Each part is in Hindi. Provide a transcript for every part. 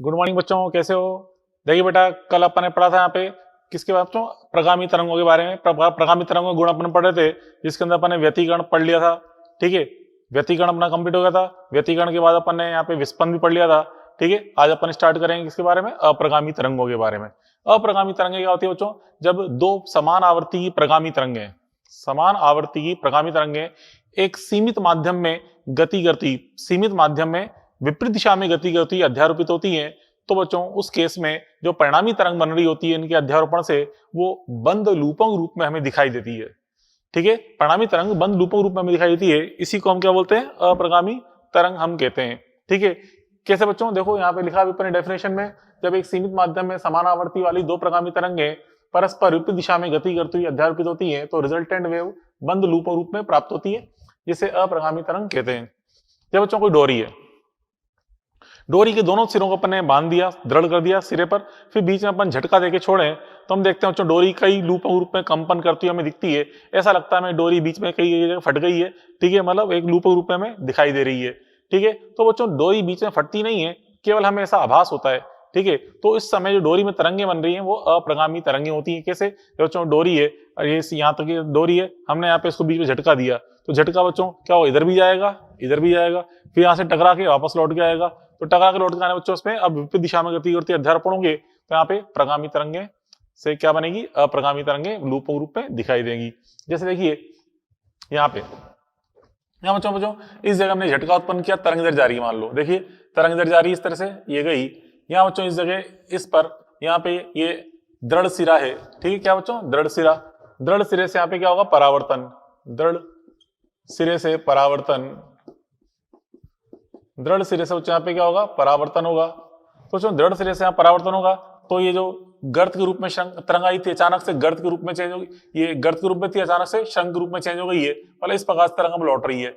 गुड मॉर्निंग बच्चों, कैसे हो? देखिए बेटा, कल अपन ने पढ़ा था यहाँ पे किसके बारे में बच्चों? प्रगामी तरंगों के बारे में। प्रगामी तरंगों के गुण अपन पढ़ रहे थे, जिसके अंदर अपन ने व्यतिकरण पढ़ लिया था। ठीक है, व्यतिकरण अपना कंप्लीट हो गया था। व्यतिकरण के बाद अपन ने यहाँ पे विस्पन भी पढ़ लिया था। ठीक है, आज अपन स्टार्ट करेंगे किसके बारे में? अप्रगामी तरंगों के बारे में। अप्रगामी तरंगे क्या होती है बच्चों? जब दो समान आवर्ती की प्रगामी तरंगे, समान आवर्ती की प्रगामी तरंगे एक सीमित माध्यम में गति करती, सीमित माध्यम में विपरीत दिशा में गति करती, अध्यारोपित होती है, तो बच्चों उस केस में जो परिणामी तरंग बन रही होती है इनके अध्यारोपण से, वो बंद लूपों रूप में हमें दिखाई देती है। ठीक है, परिणामी तरंग बंद लूपों रूप में हमें दिखाई देती है, इसी को हम क्या बोलते हैं? अप्रगामी तरंग हम कहते हैं। ठीक है, कैसे बच्चों? देखो यहाँ पे लिखा है अपने डेफिनेशन में, जब एक सीमित माध्यम में समान आवर्ती वाली दो प्रगामी तरंगे परस्पर विपरीत दिशा में गति करती हुई अध्यारोपित होती है, तो रिजल्टेंट वेव बंद लूपों रूप में प्राप्त होती है, जिसे अप्रगामी तरंग कहते हैं। जब बच्चों कोई डोरी है, डोरी के दोनों सिरों को अपन ने बांध दिया, दृढ़ कर दिया सिरे पर, फिर बीच में अपन झटका देके छोड़े, तो हम देखते हैं बच्चों डोरी कई लूपों रूप में कंपन करती हुई हमें दिखती है। ऐसा लगता है हमें डोरी बीच में कई जगह फट गई है। ठीक है, मतलब एक लूपों रूप में हमें दिखाई दे रही है। ठीक है, तो बच्चों डोरी बीच में फटती नहीं है, केवल हमें ऐसा आभास होता है। ठीक है, तो इस समय जो डोरी में तरंगे बन रही हैं वो अप्रगामी तरंगे होती हैं। कैसे? बच्चों डोरी है, ये यहाँ तक डोरी है, हमने यहाँ पे इसको बीच में झटका दिया, तो झटका बच्चों क्या हो, इधर भी जाएगा, इधर भी जाएगा, फिर यहाँ से टकरा के वापस लौट के आएगा। तो टकरा के लौट के आने बच्चों उसमें अब विपरीत दिशा में गति करती अध्यारोपण होंगे, तो यहाँ पे प्रगामी तरंगे से क्या बनेगी? अप्रगामी तरंगे लूपों रूप में दिखाई देंगी। जैसे देखिए यहाँ पे, यहाँ बच्चों बच्चों इस जगह हमने झटका उत्पन्न किया, तरंग इधर जा रही है, मान लो देखिए तरंग इधर जा रही है, इस तरह से ये गई। यहाँ बच्चों इस जगह इस पर यहाँ पे ये दृढ़ सिरा है। ठीक है, क्या बच्चों? दृढ़ सिरा, दृढ़ सिरे से यहाँ पे क्या होगा? परावर्तन, दृढ़ सिरे से परावर्तन, दृढ़ सिरे से यहाँ पे क्या होगा? परावर्तन होगा। तो जो दृढ़ सिरे से यहाँ परावर्तन होगा, तो ये जो गर्त के रूप में तरंग आई थी, अचानक से गर्त के रूप में चेंज होगी, ये गर्त के रूप में थी, अचानक से शंख के रूप में चेंज हो गई है, मतलब इस प्रकार से तरंग अब लौट रही है।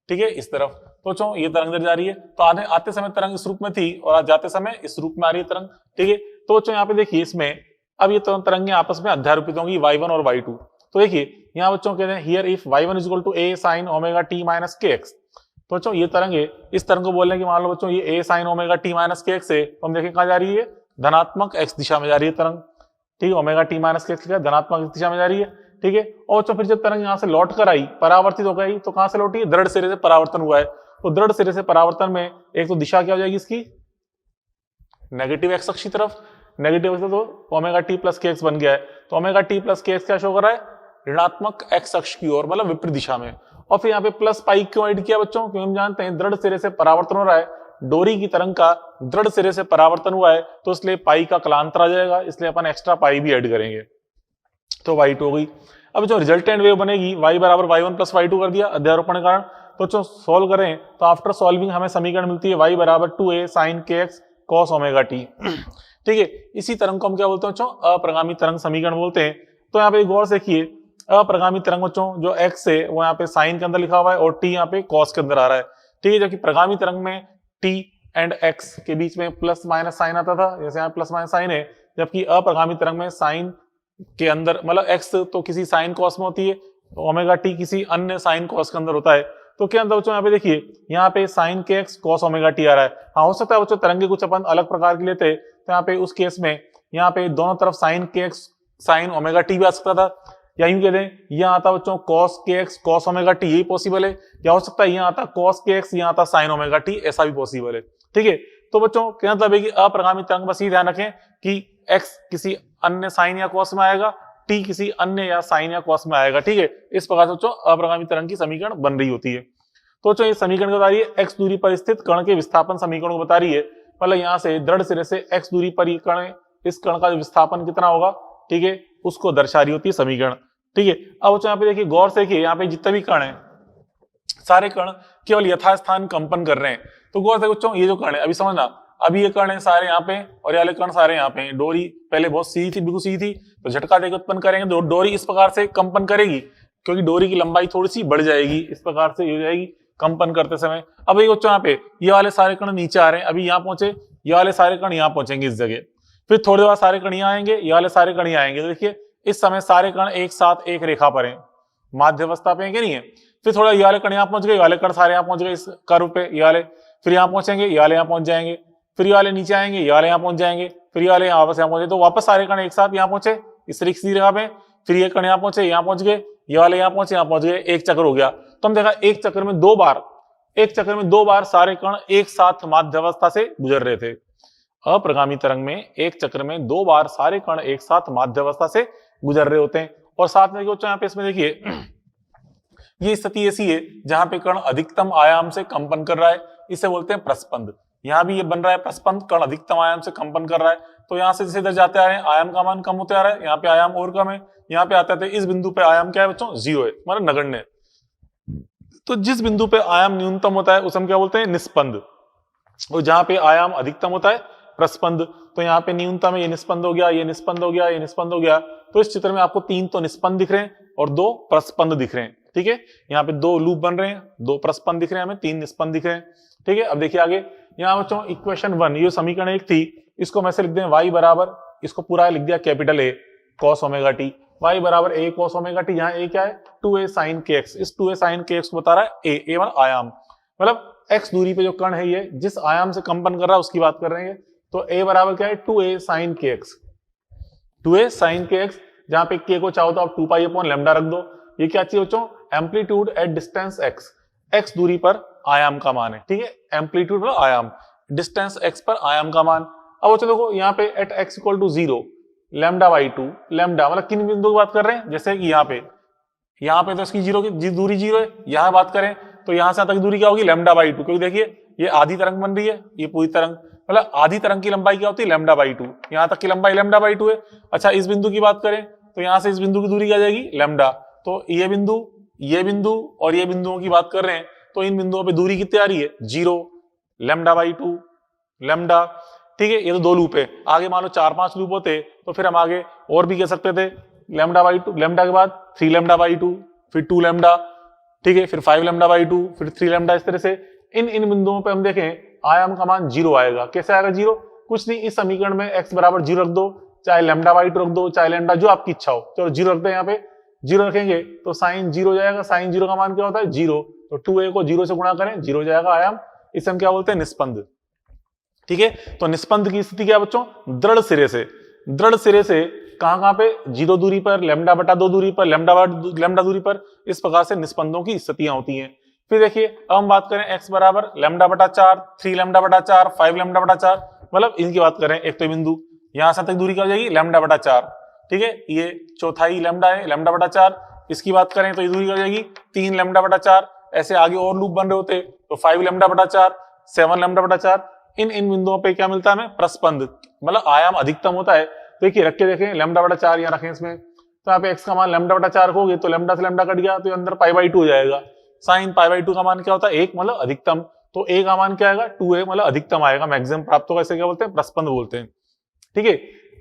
ठीक है, इस तरफ तो चो ये तरंग इधर जा रही है, तो आने आते समय तरंग इस रूप में थी और आज जाते समय इस रूप में आ रही है तरंग। ठीक है, तो बच्चों यहाँ पे देखिए इसमें अब ये तरंगे आपस में अध्यारोपित होंगी, y1 और y2। तो देखिए यहाँ बच्चों कहते हैं here if y1 is equal to a sin omega t minus kx, तो बच्चों ये तरंग है, इस तरंग को बोल रहे हैं कि मान लो बच्चों ये a sin omega t minus kx है, तो हम देखें कहाँ जा रही है? धनात्मक x दिशा में जा रही है तरंग। ठीक है, ओमेगा t माइनस kx का धनात्मक x दिशा में जा रही है। ठीक है, और बच्चों फिर जब तरंग यहाँ से लौट कर आई, परावर्तित हो गई, तो कहाँ से लौटी? दृढ़ सिरे से परावर्तन हुआ है। तो दृढ़ सिरे से परावर्तन में एक तो दिशा क्या हो जाएगी इसकी? नेगेटिव एक्स अक्ष की तरफ, नेगेटिव एक्स, तो ओमेगा टी प्लस के एक्स बन गया है। तो ओमेगा टी प्लस के एक्स क्या शो कर रहा है? ऋणात्मक एक्स अक्ष की ओर, मतलब विपरीत दिशा में। और फिर यहाँ पे प्लस पाई क्यों ऐड किया बच्चों? क्योंकि हम जानते हैं दृढ़ सिरे से परावर्तन हो रहा है, डोरी की तरंग का दृढ़ सिरे से परावर्तन हुआ है, तो इसलिए पाई का कलांतर आ जाएगा, इसलिए अपन एक्स्ट्रा पाई भी ऐड करेंगे, तो y2 हो गई। अब जो रिजल्टेंट वेव बनेगी y बराबर y1 प्लस y2 कर दिया अध्यारोपण के कारण। तो जो सोल्व करें तो आफ्टर सॉल्विंग हमें समीकरण मिलती है y बराबर 2a sin kx cos omega t। ठीक है, इसी तरंग को हम क्या बोलते हैं बच्चों? अप्रगामी तरंग समीकरण बोलते हैं। तो यहाँ पे गौर से देखिए, अप्रगामी तरंग बच्चों जो x है वो यहाँ पे साइन के अंदर लिखा हुआ है और t यहाँ पे cos के अंदर आ रहा है। ठीक है, जबकि प्रगामी तरंग में t एंड x के बीच में प्लस माइनस साइन आता था, जैसे यहाँ प्लस माइनस साइन है, जबकि अप्रगामी तरंग में साइन के अंदर, मतलब x तो किसी साइन कॉस में होती है, ओमेगा टी किसी अन्य साइन कॉस के अंदर होता है। तो क्या अंदर बच्चों यहाँ पे देखिए, यहाँ पे साइन के एक्स कॉस ओमेगा टी आ रहा है। हाँ, हो सकता है बच्चों तरंगे कुछ अपन अलग प्रकार के लेते, तो यहाँ पे उस केस में यहाँ पे दोनों तरफ साइन के एक्स साइन ओमेगा टी भी आ सकता था, या यूं कहते हैं यहाँ आता बच्चों कॉस के एक्स कॉस ओमेगा टी, यही पॉसिबल है। या हो सकता है यहाँ आता कॉस के एक्स, यहाँ आता साइन ओमेगा टी, ऐसा भी पॉसिबल है। ठीक है, तो बच्चों क्या मतलब है कि अप्रगामी तरंग बस ये ध्यान रखें कि एक्स किसी अन्य साइन या कॉस में आएगा, टी किसी अन्य या साइन या कॉस में आएगा। ठीक है, इस प्रकार से बच्चों अप्रगामी तरंग की समीकरण बन रही होती है। तो बच्चों ये समीकरण बता रही है एक्स दूरी पर स्थित कण के विस्थापन समीकरण को बता रही है, मतलब यहाँ से दृढ़ सिरे से एक्स दूरी पर ये कण, इस कण का विस्थापन कितना होगा, ठीक है, उसको दर्शा रही होती है समीकरण। ठीक है, अब बच्चों यहाँ पे देखिए गौर से देखिए, यहाँ पे जितने भी कण है सारे कण केवल यथास्थान कंपन कर रहे हैं। तो गौर से बच्चों ये जो कण है, अभी समझना, अभी ये कण है सारे यहाँ पे और ये वाले कण सारे यहाँ पे। डोरी पहले बहुत सीधी थी, बिल्कुल सीधी थी, तो झटका देकर उत्पन्न करेंगे तो डोरी इस प्रकार से कंपन करेगी, क्योंकि डोरी की लंबाई थोड़ी सी बढ़ जाएगी, इस प्रकार से हो जाएगी कंपन करते समय। अब ये बच्चों यहाँ पे ये वाले सारे कण नीचे आ रहे हैं, अभी यहाँ पहुंचे, ये वाले सारे कण यहाँ पहुंचेंगे इस जगह, फिर थोड़ी देर बाद सारे कण यहाँ आएंगे, ये वाले सारे कण यहाँ आएंगे। तो देखिए इस समय सारे कण एक साथ एक रेखा पर हैं, माध्यावस्था पे है कि नहीं है। फिर थोड़ा ये वाले कण यहाँ पहुंच गए, ये वाले कण सारे यहाँ पहुंच गए इस कर्व पे, ये वाले फिर यहाँ पहुंचेंगे, ये वाले यहाँ पहुंच जाएंगे, फिर ये वाले नीचे आएंगे, ये वाले यहाँ पहुंच जाएंगे, फिर ये वाले यहाँ वापस यहाँ पहुंचे, तो वापस सारे कण एक साथ यहाँ पहुंचे इस तरीके सीधी रेखा पे, फिर ये कण यहाँ पहुंचे, यहाँ पहुंच गए, ये वाले यहाँ पहुंच गए, एक चक्र हो गया। तो हम देखा एक चक्र में दो बार सारे कण एक साथ माध्यावस्था से गुजर रहे थे। अप्रगामी तरंग में एक चक्र में 2 बार सारे कण एक साथ माध्यावस्था से गुजर रहे होते हैं। और साथ में यहाँ पे इसमें देखिए ये स्थिति ऐसी है जहां पे कण अधिकतम आयाम से कंपन कर रहा है, इसे बोलते हैं प्रस्पंद। यहाँ भी ये बन रहा है प्रस्पंद, कण अधिकतम आयाम से कंपन कर रहा है। तो यहाँ से जैसे इधर जाते आ रहे हैं आयाम का मान कम होते आ रहा है, यहाँ पे आयाम और कम है, यहाँ पे आते थे इस बिंदु पे आयाम क्या है बच्चों, 0 है, मतलब नगण्य। तो जिस बिंदु पे आयाम न्यूनतम होता है उसे हम क्या बोलते हैं, निस्पंद। और जहां पे आयाम अधिकतम होता है प्रस्पंद। तो यहाँ पे न्यूनतम है, ये निस्पंद हो गया, ये निस्पंद हो गया, ये निस्पंद हो गया। तो इस चित्र में आपको 3 तो निस्पंद दिख रहे हैं और 2 प्रस्पंद दिख रहे हैं। ठीक है, यहाँ पे 2 लूप बन रहे हैं, 2 प्रस्पंद दिख रहे हैं, हमें 3 निस्पंद दिख रहे हैं। ठीक है, अब देखिए आगे यहाँ बच्चों इक्वेशन 1, ये समीकरण 1 थी, इसको मैं से लिख दें y बराबर, इसको पूरा लिख दिया capital A cos omega t, y बराबर A cos ओमेगा t। यहाँ A क्या है, 2a sin kx। इस 2a sin kx को बता रहा है A मतलब आयाम, मतलब x दूरी पे जो कण है ये जिस आयाम से कंपन कर रहा है उसकी बात कर रहे हैं। तो A बराबर क्या है, 2a sin kx, 2a sin kx, जहां पे k को चाहो तो आप 2 पाई अपॉन लैम्डा रख दो। ये क्या चाहिए बच्चों, amplitude at distance x, x दूरी पर आयाम का मान है। ठीक है, एम्पलीट्यूड मतलब आयाम, डिस्टेंस x पर आयाम का मान। अब बच्चों देखो यहाँ पे at x equal to 0 lambda by 2, lambda मतलब किन बिंदु की बात कर रहे हैं, जैसे कि यहाँ पे तो इसकी 0 की दूरी 0 है। यहाँ बात करें तो यहाँ से तक दूरी क्या होगी, लैम्डा बाई 2, क्योंकि देखिए ये आधी तरंग बन रही है, ये पूरी तरंग, मतलब आधी तरंग की लंबाई क्या होती है, लैम्डा बाई 2, यहाँ तक की लंबाई लैम्डा बाई 2 है। अच्छा, इस बिंदु की बात करें तो यहाँ से इस बिंदु की दूरी क्या जाएगी, लैम्डा। तो ये बिंदु और ये बिंदुओं की बात कर रहे हैं, तो इन बिंदुओं पे दूरी कितनी आ रही है, 0 लैम्डा बाई 2 लैम्डा। ठीक है, ये तो 2 लूप है, आगे मान लो 4-5 लूप होते तो फिर हम आगे और भी कह सकते थे, लैम्डा बाई 2, लैम्डा के बाद 3 लैम्डा बाई 2, फिर 2 लैम्डा, ठीक है, फिर 5 लैम्डा बाई 2, फिर 3 लैम्डा। इस तरह से इन बिंदुओं पे हम देखें आयाम का मान 0 आएगा। कैसे आएगा 0, कुछ नहीं, इस समीकरण में x बराबर 0 रख दो, चाहे लैम्डा बाई 2 रख दो, चाहे लैम्डा, जो आपकी इच्छा हो। चलो 0 रखते हैं, यहाँ पे 0 रखेंगे तो साइन 0 जाएगा, साइन 0 का मान क्या होता है 0, तो 2a को 0 से गुणा करें, 0 जाएगा आयाम, इसे हम क्या बोलते हैं, निस्पंद। ठीक है, तो निस्पंद की स्थिति क्या है बच्चों, दृढ़ सिरे से कहां पे, 0 दूरी पर, लैम्डा बटा 2 दूरी पर, लैम्डा दूरी पर, इस प्रकार से निस्पंदों की स्थितियां होती हैं। फिर देखिए अब हम बात करें x बराबर लैम्डा बटा 4, 3 लैम्डा बटा 4, 5 लैम्डा बटा 4, मतलब इनकी बात करें, एक तो बिंदु यहां से तक दूरी क्या हो जाएगी, लैम्डा बटा 4। ठीक है, ये चौथाई लैम्डा है, लैम्डा बटा 4, इसकी बात करें तो ये दूरी क्या हो जाएगी, 3 लैम्डा बटा 4। ऐसे आगे और लूप बन रहे होते तो 5 लैम्डा बटा 4, 7 लैम्डा बटा 4। इन बिंदुओं पे क्या मिलता है हमें, प्रस्पंद, मतलब आयाम अधिकतम होता है। देखिए रख के देखें, लैम्डा बटा 4 यहाँ रखें इसमें, तो यहाँ पे x का मान लैम्डा बटा 4 होगे तो लैम्डा से लैम्डा कट गया तो अंदर पाई बाई 2 हो जाएगा। साइन पाई बाई 2 का मान क्या होता है, 1 मतलब अधिकतम, तो a का मान क्या आएगा, 2a मतलब अधिकतम आएगा, मैक्सिमम प्राप्त होगा, इसे क्या बोलते हैं, प्रस्पंद बोलते हैं। ठीक है,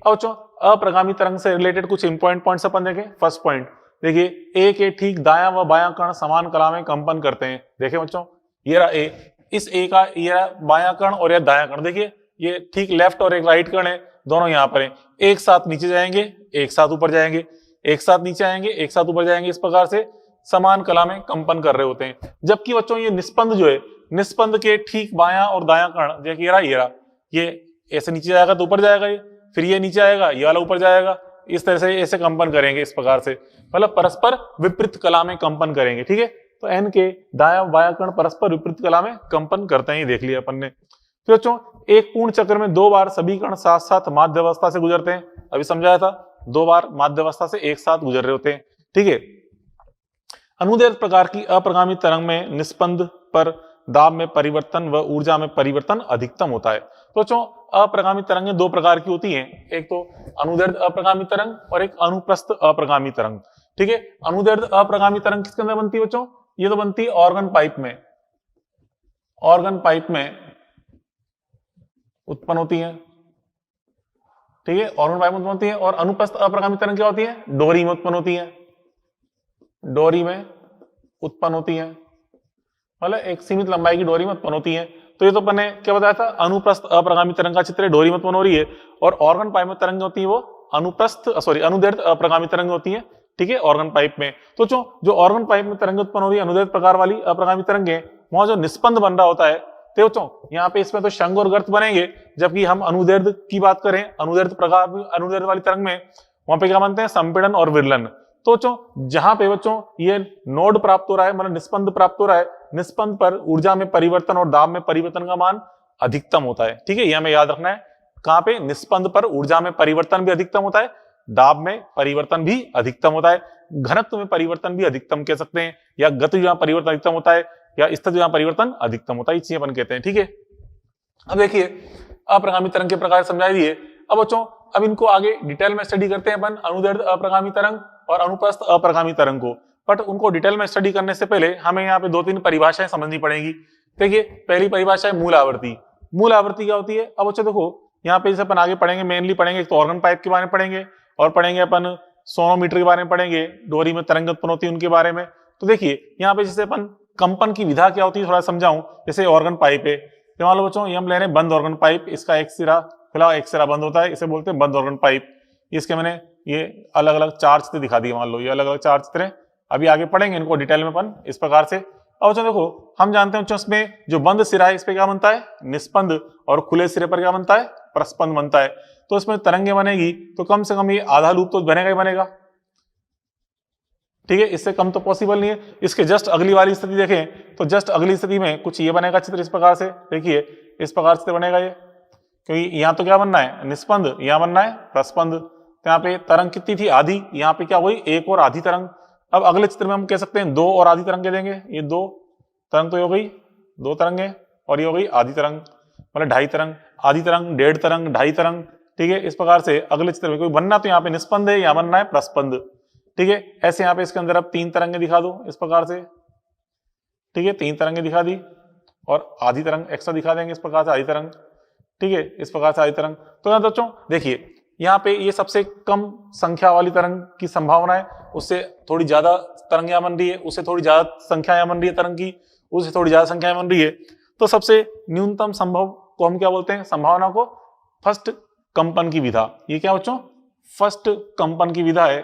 अब बच्चों अप्रगामी तरंग से रिलेटेड कुछ इंपॉर्टेंट पॉइंट्स अपन देखें। फर्स्ट पॉइंट देखिए, a के ठीक दायां व बायां कण समान कला में कंपन करते हैं। देखें बच्चों, ये रहा a, इस a का ये बायां कण और ये दायां कण, देखिए ये ठीक लेफ्ट और एक राइट कण है, दोनों यहाँ पर हैं, एक साथ नीचे जाएंगे, एक साथ ऊपर जाएंगे, एक साथ नीचे आएंगे, एक साथ ऊपर जाएंगे, इस प्रकार से समान कला में कंपन कर रहे होते हैं। जबकि बच्चों ये निस्पंद जो है, निस्पंद के ठीक बायां और दायां कण, देखिए ये ऐसे नीचे जाएगा तो ऊपर जाएगा, ये फिर ये नीचे आएगा, ये वाला ऊपर जाएगा, इस तरह से ऐसे कंपन करेंगे, इस प्रकार से मतलब परस्पर विपरीत कला में कंपन करेंगे। ठीक है, तो n के दायां बायां कण परस्पर विपरीत कला में कंपन करते हैं, ये देख लिया अपन ने। तो बच्चों एक पूर्ण चक्र में 2 बार सभी कण साथ साथ माध्यावस्था से गुजरते हैं, अभी समझाया था, 2 बार माध्यावस्था से एक साथ गुजर रहे होते हैं। ठीक है, अनुदैर्घ्य प्रकार की अप्रगामी तरंग में निस्पंद पर दाब में परिवर्तन व ऊर्जा में परिवर्तन अधिकतम होता है। तो बच्चों अप्रगामी तरंगें 2 प्रकार की होती हैं, एक तो अनुदैर्घ्य अप्रगामी तरंग और एक अनुप्रस्थ अप्रगामी तरंग। ठीक है, अनुदैर्घ्य अप्रगामी तरंग किसके अंदर बनती है बच्चों, ये तो बनती है ऑर्गन पाइप में, ऑर्गन पाइप में उत्पन्न होती है। ठीक है, ऑर्गन पाइप में उत्पन्न होती है। और अनुप्रस्थ अप्रगामी तरंग क्या होती है, डोरी में उत्पन्न होती है, डोरी में उत्पन्न होती है, मतलब एक सीमित लंबाई की डोरी में उत्पन्न होती है। तो ये तो अपन ने क्या बताया था, अनुप्रस्थ अप्रगामी तरंग का चित्र डोरी में उत्पन्न हो रही है, और ऑर्गन पाइप में तरंग होती है वो अनुदैर्घ्य अप्रगामी तरंग होती है। ठीक है, ऑर्गन पाइप में। तो जो ऑर्गन पाइप में तरंग उत्पन्न हो रही है अनुदैर्घ्य प्रकार वाली अप्रगामी तरंगें, वहां जो निस्पंद बन रहा होता है, तो बच्चों यहाँ पे इसमें तो शंख और गर्त बनेंगे, जबकि हम अनुदैर्ध्य की बात करें, अनुदैर्ध्य प्रकार अनुदैर्ध्य वाली तरंग में वहां पे क्या बनते हैं, संपीड़न और विरलन। तो बच्चों जहां पे बच्चों ये नोड प्राप्त हो रहा है, मतलब निस्पंद प्राप्त हो रहा है, निस्पंद पर ऊर्जा में परिवर्तन और दाब में परिवर्तन का मान अधिकतम होता है। ठीक है, यह हमें याद रखना है। कहां पे, निस्पंद पर ऊर्जा में परिवर्तन भी अधिकतम होता है, दाब में परिवर्तन भी अधिकतम होता है, घनत्व में परिवर्तन भी अधिकतम कह सकते हैं, या गति जहां परिवर्तन अधिकतम होता है, या स्थिति जहां परिवर्तन अधिकतम होता है, ये चीजें अपन कहते हैं। ठीक है, अब देखिए अप्रगामी तरंग के प्रकार समझा दिए। अब बच्चों अब इनको आगे डिटेल में स्टडी करते हैं अपन, अनुदैर्ध्य अप्रगामी तरंग और अनुप्रस्थ अप्रगामी तरंग को। बट उनको डिटेल में स्टडी करने से पहले हमें यहाँ पे 2-3 परिभाषाएं समझनी पड़ेगी। देखिए पहली परिभाषा है मूल आवृत्ति। मूल आवृत्ति क्या होती है? अब बच्चों देखो यहाँ पे जैसे अपन आगे पढ़ेंगे, मेनली पढ़ेंगे एक तो ऑर्गन पाइप के बारे में पढ़ेंगे, और पढ़ेंगे अपन सोनोमीटर के बारे में पढ़ेंगे, डोरी में तरंग उत्पन्न होती है उनके बारे में। तो देखिए यहाँ पे जैसे अपन कंपन की विधा क्या होती है थोड़ा समझाऊं। जैसे ऑर्गन पाइप है, तो मान लो बच्चों ये हम ले रहे हैं बंद ऑर्गन पाइप, इसका एक सिरा खुला एक सिरा बंद होता है, इसे बोलते हैं बंद ऑर्गन पाइप। इसके मैंने ये अलग अलग 4 चित्र दिखा दिए, मान लो ये अलग अलग 4 चित्र हैं। अभी आगे पढ़ेंगे इनको डिटेल में अपन इस प्रकार से। अब बच्चों देखो हम जानते हैं बच्चों इसमें जो बंद सिरा है इस पे क्या बनता है, निस्पंद, और खुले सिरे पर क्या बनता है, प्रस्पंद बनता है। तो इसमें तरंगे बनेगी तो कम से कम ये आधा लूप तो बनेगा ही बनेगा। ठीक है, इससे कम तो पॉसिबल नहीं है। इसके जस्ट अगली वाली स्थिति देखें तो जस्ट अगली स्थिति में कुछ ये बनेगा चित्र इस प्रकार से। देखिए इस प्रकार से बनेगा ये, क्योंकि यहाँ तो क्या बनना है, निस्पंद, यहाँ बनना है प्रस्पंद। तो यहाँ पे तरंग कितनी थी, आधी, यहाँ पे क्या हुई, एक और आधी तरंग। अब अगले चित्र में हम कह सकते हैं 2 और आधी तरंगे देंगे। ये 2 तरंग तो हो गई, 2 तरंगे, और ये हो गई आधी तरंग, मतलब 2.5 तरंग, आधी तरंग, 1.5 तरंग, 2.5 तरंग। ठीक है, इस प्रकार से अगले चित्र में कोई बनना तो यहाँ पे निस्पंद है, यहाँ बनना है प्रस्पंद। ठीक है, ऐसे यहाँ पे इसके अंदर अब 3 तरंगे दिखा दो इस प्रकार से। ठीक है, 3 तरंगे दिखा दी, और आधी तरंग एक्स्ट्रा दिखा देंगे इस प्रकार से, आधी तरंग। ठीक है, इस प्रकार से आधी तरंग। तो यहाँ बच्चों देखिए यहाँ पे ये सबसे कम संख्या वाली तरंग की संभावना है, उससे थोड़ी ज्यादा तरंग यहाँ बन रही है, उससे थोड़ी ज्यादा संख्या यहाँ बन रही है तरंग की, उससे थोड़ी ज्यादा संख्या बन रही है। तो सबसे न्यूनतम संभव को हम क्या बोलते हैं, संभावना को फर्स्ट कंपन की विधा। ये क्या बच्चों, फर्स्ट कंपन की विधा है,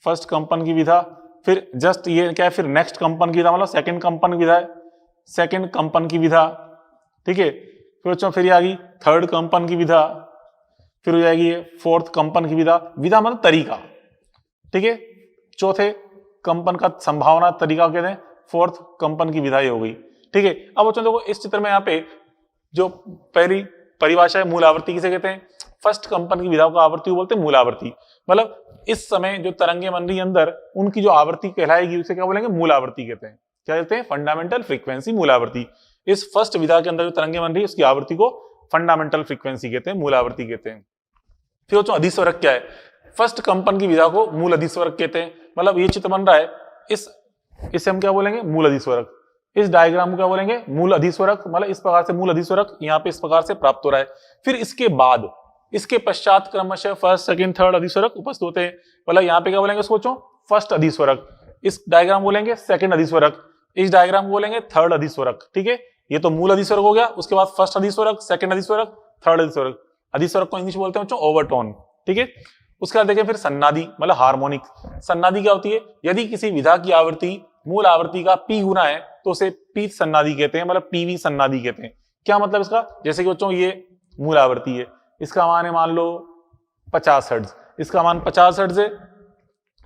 फर्स्ट कंपन की विधा। फिर जस्ट ये क्या है, फिर नेक्स्ट कंपन की विधा, मतलब सेकंड कंपन की विधा है, सेकंड कंपन की विधा। ठीक है, फिर बच्चों फिर ये आ गई थर्ड कंपन की विधा, फिर हो जाएगी ये फोर्थ कंपन की विधा। विधा मतलब तरीका। ठीक है, चौथे कंपन का संभावना तरीका कहते हैं, फोर्थ कंपन की विधा हो गई। ठीक है, अब बच्चों देखो इस चित्र में यहाँ पे जो पहली परिभाषा है मूल आवृत्ति किसे कहते हैं, फर्स्ट कंपन की विधा को आवर्ती बोलते हैं मूल आवृत्ति। मतलब इस समय जो तरंगे बन रही है अंदर, उनकी जो आवृत्ति कहलाएगी उसे क्या बोलेंगे, मूल आवृत्ति कहते हैं। क्या कहते हैं, फंडामेंटल फ्रीक्वेंसी, मूल आवृत्ति। इस फर्स्ट विधा के अंदर जो तरंगे बन रही है उसकी आवृत्ति को फंडामेंटल फ्रीक्वेंसी कहते हैं, मूल आवृत्ति कहते हैं। फिर बच्चों अधिस्वरक क्या है, फर्स्ट कंपन की विधा को मूल अधिस्वरक कहते हैं। मतलब ये चित्र बन रहा है, इसे हम क्या बोलेंगे, मूल अधिस्वरक। इस डायग्राम को क्या बोलेंगे, मूल अधिस्वरक। मतलब इस प्रकार से मूल अधिस्वरक यहाँ पे इस प्रकार से प्राप्त हो रहा है। फिर इसके बाद इसके पश्चात क्रमशः फर्स्ट सेकंड थर्ड अधिस्वरक उपस्थित होते हैं। मतलब यहाँ पे क्या बोलेंगे, सोचो फर्स्ट अधिस्वरक, इस डायग्राम बोलेंगे सेकंड अधिस्वरक, इस डायग्राम बोलेंगे थर्ड अधिस्वरक। ठीक है, ये तो मूल अधिस्वरक हो गया। उसके बाद फर्स्ट अधिस्वरक, सेकंड अधिस्वरक, थर्ड अधिस्वरक। अधिस्वरक को इंग्लिश बोलते हैं बच्चों ओवरटोन। ठीक है, उसके बाद देखिए फिर सन्नादी, मतलब हार्मोनिक। सन्नादी क्या होती है, यदि किसी विधा की आवृत्ति मूल आवृत्ति का p गुना है तो उसे पी सन्नादी कहते हैं, मतलब पीवी सन्नादी कहते हैं। क्या मतलब इसका, जैसे कि बच्चों ये मूल आवृत्ति है, इसका मान है मान लो 50 हर्ट्ज, इसका मान 50 हर्ट्ज है।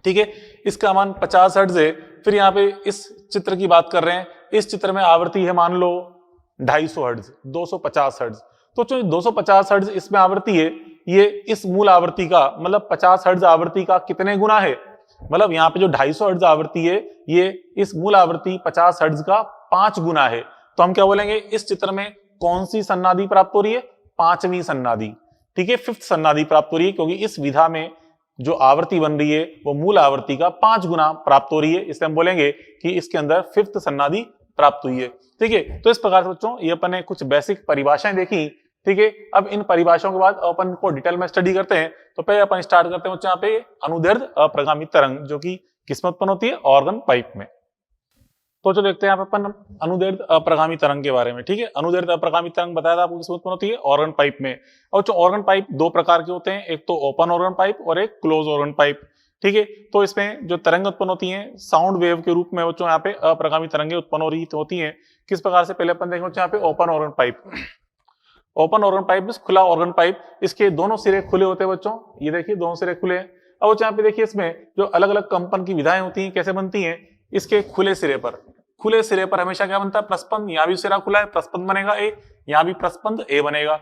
ठीक है, इसका मान 50 हर्ट्ज है। फिर यहाँ पे इस चित्र की बात कर रहे हैं, इस चित्र में आवृत्ति है मान लो 250 हर्ट्ज, 250 हर्ट्ज। तो जो 250 हर्ट्ज इसमें आवृत्ति है, ये इस मूल आवृत्ति का मतलब 50 हर्ट्ज आवृत्ति का कितने गुना है। मतलब यहाँ पे जो 250 हर्ट्ज आवृत्ति है ये इस मूल आवृत्ति 50 हर्ट्ज का 5 गुना है। तो हम क्या बोलेंगे, इस चित्र में कौन सी सन्नादी प्राप्त हो रही है, 5वीं सन्नादी। ठीक है, 5th सन्नादी प्राप्त हो रही है, क्योंकि इस विधा में जो आवृत्ति बन रही है वो मूल आवृत्ति का 5 गुना प्राप्त हो रही है। इसलिए हम बोलेंगे कि इसके अंदर 5th सन्नादी प्राप्त हुई है। ठीक है, तो इस प्रकार से बच्चों ये अपन ने कुछ बेसिक परिभाषाएं देखी। ठीक है, अब इन परिभाषाओं के बाद अपन को डिटेल में स्टडी करते हैं। तो पहले अपन स्टार्ट करते हैं बच्चों यहाँ पे अनुदैर्ध्य अप्रगामी तरंग, जो कि किसमें उत्पन्न होती है, ऑर्गन पाइप में। तो जो देखते हैं यहाँ पे अपन अनुदैर्ध्य अप्रगामी तरंग के बारे में। ठीक है, अनुदैर्ध्य अप्रगामी तरंग बताया था आपको किसमें उत्पन्न होती है, ऑर्गन पाइप में। और जो ऑर्गन पाइप 2 प्रकार के होते हैं, एक तो ओपन ऑर्गन पाइप और एक क्लोज ऑर्गन पाइप। ठीक है। तो इसमें जो तरंग उत्पन्न होती हैं साउंड वेव के रूप में बच्चों यहाँ पे अप्रगामी तरंगें उत्पन्न हो रही होती हैं। किस प्रकार से, पहले अपन देखेंगे यहाँ पे open organ pipe. Open organ pipe means खुला ऑर्गन पाइप, इसके दोनों सिरे खुले होते हैं बच्चों, ये देखिए दोनों सिरे खुले हैं। अब यहाँ पे देखिए इसमें जो अलग अलग कंपन की विधाएं होती हैं कैसे बनती हैं, इसके खुले सिरे पर हमेशा क्या बनता है, प्रस्पंद। यहाँ भी सिरा खुला है, प्रस्पंद बनेगा ए, यहाँ भी प्रस्पंद ए बनेगा,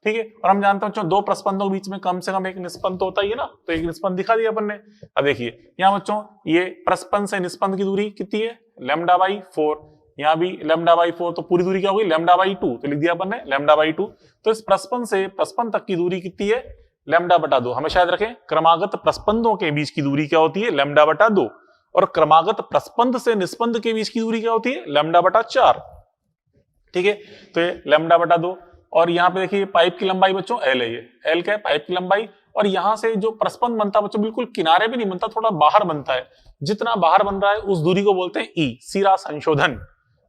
ठीक है। और हम जानते हैं बच्चों दो प्रस्पंदों के बीच में कम से कम एक निस्पंद होता ही है ना, तो एक निस्पंद दिखा दिया अपन ने। अब देखिए यहाँ बच्चों ये प्रस्पंद से निस्पंद की दूरी कितनी है, λ/4, यहाँ भी λ/4, तो पूरी दूरी क्या होगी λ/2, तो लिख दिया अपन ने λ/2। तो इस प्रस्पंद से प्रस्पंद तक की दूरी कितनी है, λ/2। हमेशा याद रखें क्रमागत प्रस्पंदों के बीच की दूरी क्या होती है, λ/2, और क्रमागत प्रस्पंद से निस्पंद के बीच की दूरी क्या होती है, λ/4, ठीक है। तो ये λ/2। और यहाँ पे देखिए पाइप की लंबाई बच्चों L है, ये L क्या है, पाइप की लंबाई। और यहाँ से जो प्रस्पंद बनता है बच्चों बिल्कुल किनारे भी नहीं बनता, थोड़ा बाहर बनता है, जितना बाहर बन रहा है उस दूरी को बोलते हैं ई, सिरा संशोधन,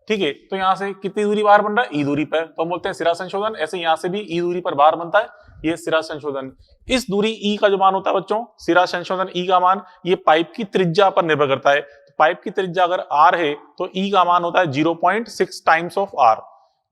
ठीक है। तो यहाँ से कितनी दूरी बाहर बन रहा है, ई दूरी पर, तो हम बोलते हैं सिरा संशोधन। ऐसे यहाँ से भी ई दूरी पर बाहर बनता है, ये सिरा संशोधन। इस दूरी ई का जो मान होता है बच्चों, सिरा संशोधन ई का मान, ये पाइप की त्रिज्या पर निर्भर करता है। तो पाइप की त्रिज्या अगर r है तो ई का मान होता है 0.6 times of r,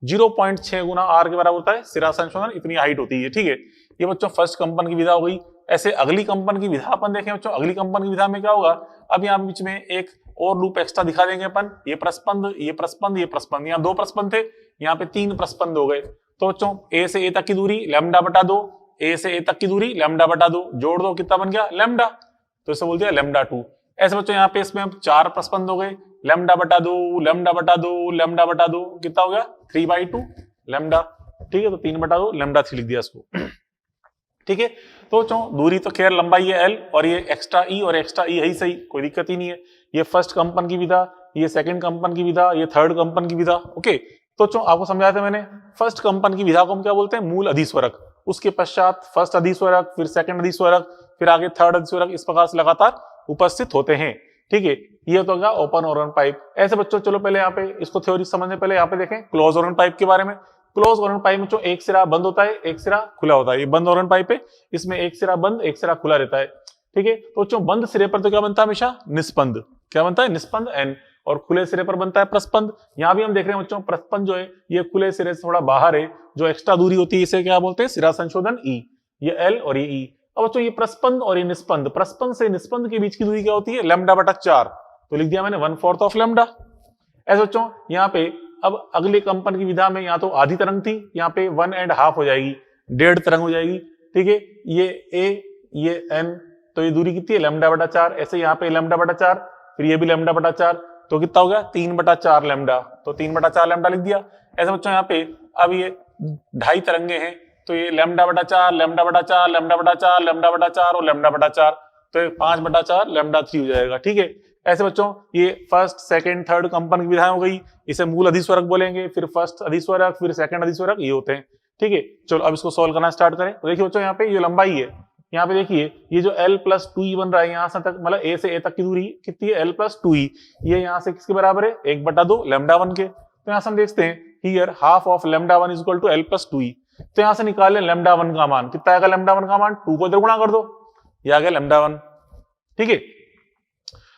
0.6 Guna r के बराबर होता है सिरा संशोधन, इतनी हाइट होती है, ठीक है। ये बच्चों फर्स्ट कंपन की विधा हो गई। ऐसे अगली कंपन की विधा अपन देखें बच्चों, अगली कंपन की विधा में क्या होगा, अब यहाँ बीच में एक और लूप एक्स्ट्रा दिखा देंगे अपन, ये प्रस्पंद, ये प्रस्पंद, ये प्रस्पंद, यहाँ दो प्रस्पंद थे, यहाँ पे तीन प्रस्पंद हो गए। तो बच्चों ए से ए तक की दूरी λ/2, ए से ए तक की दूरी λ/2, जोड़ दो कितना बन गया लैम्डा, तो इसे बोल दिया λ2। ऐसे बच्चों यहाँ पे इसमें अब चार प्रस्पंद हो गए, λ/2, λ/2, λ/2, कितना हो गया 3/2 लैम्डा, ठीक है। तो 3/2 λ3 लिख दिया इसको, ठीक है। तो बच्चों दूरी तो खैर लंबाई है L, और ये एक्स्ट्रा ई और एक्स्ट्रा ई है ही सही, कोई दिक्कत ही नहीं है। ये फर्स्ट कंपन की विधा, ये सेकंड कंपन की विधा, ये थर्ड कंपन की विधा, ओके। तो बच्चों आपको समझाया था मैंने, फर्स्ट कंपन की विधा को हम क्या बोलते हैं, मूल अधिस्वरक, उसके पश्चात फर्स्ट अधिस्वरक, फिर सेकंड अधिस्वरक, फिर आगे थर्ड अधिस्वरक, इस प्रकार से लगातार उपस्थित होते हैं, ठीक है। ये तो होगा ओपन ऑर्गन पाइप। ऐसे बच्चों चलो पहले यहाँ पे इसको थ्योरी समझने पहले यहाँ पे देखें क्लोज ऑर्गन पाइप के बारे में। क्लोज ऑर्गन पाइप में जो एक सिरा बंद होता है, एक सिरा खुला होता है, ये बंद ऑर्गन पाइप है, इसमें एक सिरा बंद एक सिरा खुला रहता है, ठीक है। तो बच्चों बंद सिरे पर तो क्या बनता है हमेशा, निस्पंद, क्या बनता है, निस्पंद एन, और खुले सिरे पर बनता है प्रस्पंद। यहाँ भी हम देख रहे हैं बच्चों प्रस्पंद जो है ये खुले सिरे से थोड़ा बाहर है, जो एक्स्ट्रा दूरी होती है इसे क्या बोलते हैं, सिरा संशोधन ई, ये एल और ये ई। अब बच्चों ये प्रस्पंद और ये निस्पंद, प्रस्पंद से निस्पंद के बीच की दूरी क्या होती है, λ/4, तो लिख दिया मैंने 1/4 ऑफ लैम्डा। ऐसे बच्चों यहाँ पे अब अगले कंपन की विधा में यहाँ तो आधी तरंग थी, यहाँ पे 1.5 हो जाएगी, 1.5 तरंग हो जाएगी, ठीक है। ये ए, ये एन, तो ये दूरी कितनी है λ/4, ऐसे यहाँ पे λ/4, फिर ये भी λ/4, तो कितना हो गया 3/4 लैम्डा, तो 3/4 लैम्डा लिख दिया। ऐसे बच्चों यहाँ पे अब ये 2.5 तरंगे हैं, तो ये λ/4, λ/4, λ/4, λ/4 और λ/4, तो 5/4 λ3 हो जाएगा, ठीक है। ऐसे बच्चों ये फर्स्ट सेकंड थर्ड कंपन की विधाएं हो गई, इसे मूल अधिस्वरक बोलेंगे, फिर फर्स्ट अधिस्वरक, फिर सेकंड अधिस्वरक, ये होते हैं, ठीक है। चलो अब इसको सोल्व करना स्टार्ट करें। तो देखिए बच्चों यहाँ पे ये लंबाई है, यहाँ पे देखिए ये जो L+2E बन रहा है, यहाँ से तक मतलब ए से ए तक की दूरी कितनी है, L+2E, ये यहाँ से किसके बराबर है, 1/2 λ1 के। तो यहाँ से हम देखते हैं here half of λ1 is equal to L+2E, तो यहाँ से निकाले λ1 का मान, कितना आएगा λ1 का मान, 2 को इधर गुणा कर दो, ये आ गया λ1, ठीक है।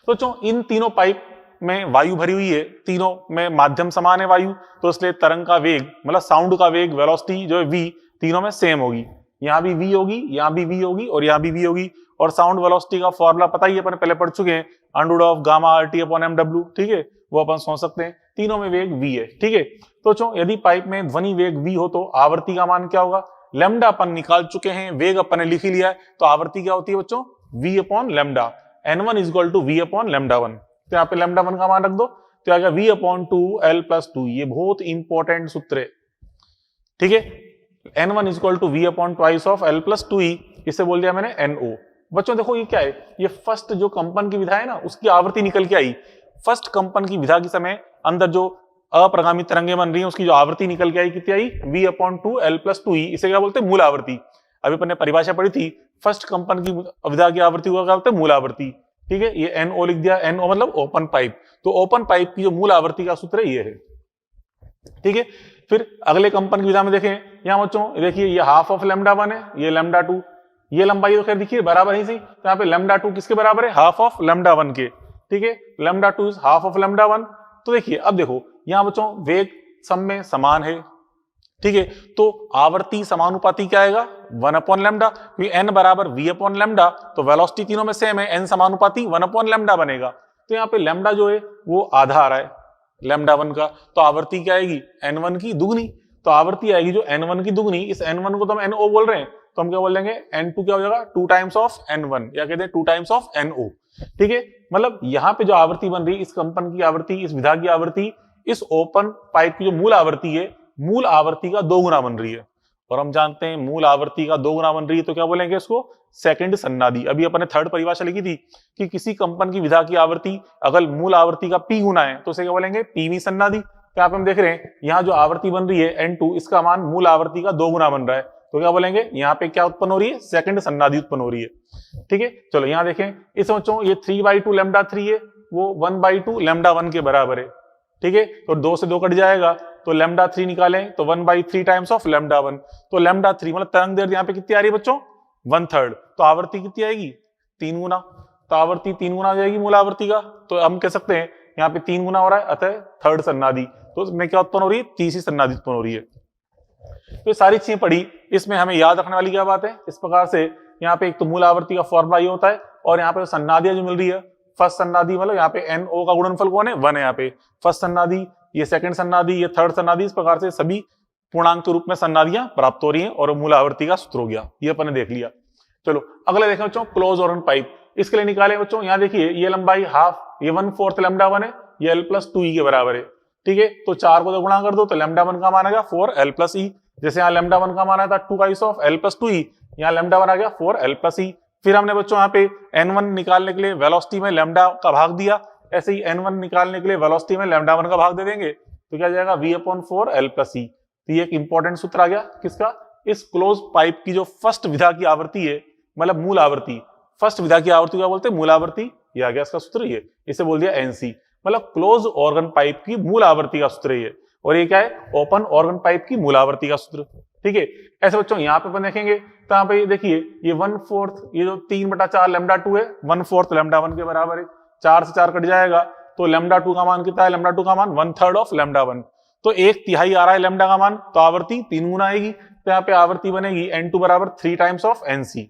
तो बच्चों इन तीनों पाइप में वायु भरी हुई है, तीनों में माध्यम समान है वायु, तो इसलिए तरंग का वेग मतलब साउंड का वेग, वेलोसिटी जो है v, तीनों में सेम होगी, यहाँ भी v होगी, यहाँ भी v होगी और यहाँ भी v होगी। और साउंड वेलोसिटी का फॉर्मूला पता ही है, अपन पहले पढ़ चुके हैं, √γ/RT/mw, ठीक है, वो अपन सोच सकते हैं। तीनों में वेग v है, ठीक है। तो बच्चों यदि पाइप में ध्वनि वेग v हो तो आवर्ती का मान क्या होगा, लैम्डा अपन निकाल चुके हैं, वेग अपन ने लिख ही लिया है, तो आवर्ती क्या होती है बच्चों, v/λ, n1 is equal to v/λ1, तो यहाँ पे λ1 का मान रख दो, तो आ गया v/2L+2, ये बहुत इंपॉर्टेंट सूत्र है, ठीक है। n1 is equal to v/2 of L+2E, इसे बोल दिया मैंने NO। बच्चों देखो ये क्या है, ये फर्स्ट जो कंपन की विधा है ना उसकी आवृत्ति निकल के आई, फर्स्ट कंपन की विधा के समय अंदर जो अप्रगामी तरंगे बन रही है उसकी जो आवृत्ति निकल के आई कितनी आई, v/2L+2E, इसे क्या बोलते हैं, मूल आवृत्ति। अभी अपन ने परिभाषा पढ़ी थी, फर्स्ट कंपन की विधा की आवृत्ति को क्या बोलते हैं, मूल आवृत्ति, ठीक है। ये NO लिख दिया, NO मतलब ओपन पाइप, तो ओपन पाइप की जो मूल आवृत्ति का सूत्र ये है, ठीक है। फिर अगले कंपन की विधा में देखें, यहाँ बच्चों देखिए ये हाफ ऑफ λ1 है, ये λ2, ये लंबाई तो खैर दिखिए बराबर ही सी, तो यहाँ पे λ2 किसके बराबर है, हाफ ऑफ λ1 के, ठीक है, λ2 इज हाफ ऑफ λ1। तो देखिए अब देखो यहाँ बच्चों वेग सब में समान है, ठीक है, तो आवर्ती समानुपाती क्या आएगा 1/λ, क्योंकि n बराबर v/λ, तो वेलोसिटी तीनों में सेम है, n समानुपाती 1/λ बनेगा। तो यहाँ पे लैम्डा जो है वो आधा आ रहा है λ1 का, तो आवर्ती क्या आएगी n1 की दुगनी, तो आवर्ती आएगी जो n1 की दुगनी, इस n1 को तो हम no बोल रहे हैं, तो हम क्या बोल देंगे n2 क्या हो जाएगा 2 टाइम्स ऑफ n1, या कहते हैं 2 टाइम्स ऑफ no, ठीक है। मतलब यहाँ पे जो आवर्ती बन रही है इस कंपन की आवर्ती, इस विधा की आवर्ती इस ओपन पाइप की जो मूल आवर्ती है, मूल आवर्ती का 2 गुना बन रही है, और हम जानते हैं मूल आवर्ती का 2 गुना बन रही है तो क्या बोलेंगे इसको सेकंड सन्नादी। अभी अपने थर्ड परिभाषा लिखी थी कि किसी कंपन की विधा की आवर्ती अगर मूल आवर्ती का p गुना है तो उसे क्या बोलेंगे pv सन्नादी। तो यहाँ पे हम देख रहे हैं यहाँ जो आवर्ती बन रही है n2, इसका मान मूल आवर्ती का 2 गुना बन रहा है, तो क्या बोलेंगे यहाँ पे क्या उत्पन्न हो रही है, सेकंड सन्नादी उत्पन्न हो रही है, ठीक है। चलो यहाँ देखें, इस बच्चों ये 3/2 λ3 है, वो 1/2 λ1 के बराबर है, ठीक है, तो 2 से 2 कट जाएगा, तो λ3 निकालें तो 1/3 टाइम्स ऑफ λ1, तो λ3 मतलब तरंग दैर्ध्य यहाँ पे कितनी आ रही है बच्चों 1/3, तो आवर्ती कितनी आएगी 3 गुना, तो आवर्ती 3 गुना हो जाएगी मूल आवर्ती का, तो हम कह सकते हैं यहाँ पे 3 गुना हो रहा है, अतः थर्ड सन्नादी, तो इसमें क्या उत्पन्न हो रही है, तीसरी सन्नादी उत्पन्न हो रही है। तो ये सारी चीजें पढ़ी, इसमें हमें याद रखने वाली क्या बात है, इस प्रकार से यहाँ पे एक तो मूल आवर्ती का फॉर्मूला ये होता है, और यहाँ पे सन्नादियां जो मिल रही है, फर्स्ट सन्नादी मतलब यहाँ पे NO का गुणनफल कौन है 1 है, यहाँ पे फर्स्ट सन्नादी, ये सेकंड सन्नादी, ये थर्ड सन्नादी, इस प्रकार से सभी पूर्णांक के रूप में सन्नादियां प्राप्त हो रही हैं, और मूल आवर्ती का सूत्र हो गया, ये अपन ने देख लिया। चलो अगले देखें बच्चों क्लोज ऑर्गन पाइप, इसके लिए निकाले बच्चों, यहाँ देखिए ये लंबाई हाफ, ये 1/4 λ1 है, ये l+2e के बराबर है, ठीक है, तो 4 को तो गुणा कर दो तो λ1 का मान आ गया 4l+e, जैसे यहाँ λ1 का मान आया था 2 of l+2e, यहाँ λ1 आ गया 4l+e। फिर हमने बच्चों यहाँ पे n1 निकालने के लिए वेलोसिटी में लैम्डा का भाग दिया, ऐसे ही n1 निकालने के लिए वेलोसिटी में λ1 का भाग दे देंगे, तो क्या जाएगा v/4l+e। तो ये एक इंपॉर्टेंट सूत्र आ गया किसका, इस क्लोज पाइप की जो फर्स्ट विधा की आवृत्ति है, मतलब मूल आवृत्ति, फर्स्ट विधा की आवृत्ति क्या बोलते हैं मूल आवृत्ति, ये आ गया इसका सूत्र, ये इसे बोल दिया NC, मतलब क्लोज ऑर्गन पाइप की मूल आवृत्ति का सूत्र ये, और ये क्या है ओपन ऑर्गन पाइप की मूल आवृत्ति का सूत्र, ठीक है। ऐसे बच्चों यहाँ पे अपन देखेंगे तो यहाँ पे देखिए ये 1/4, ये जो 3/4 λ2 है 1/4 λ1 के बराबर है, 4 से 4 कट जाएगा, तो λ2 का मान कितना है, λ2 का मान 1/3 ऑफ λ1, तो 1/3 आ रहा है लैम्डा का मान, तो आवर्ती 3 गुना आएगी, तो यहाँ पे आवर्ती बनेगी n2 बराबर 3 टाइम्स ऑफ NC,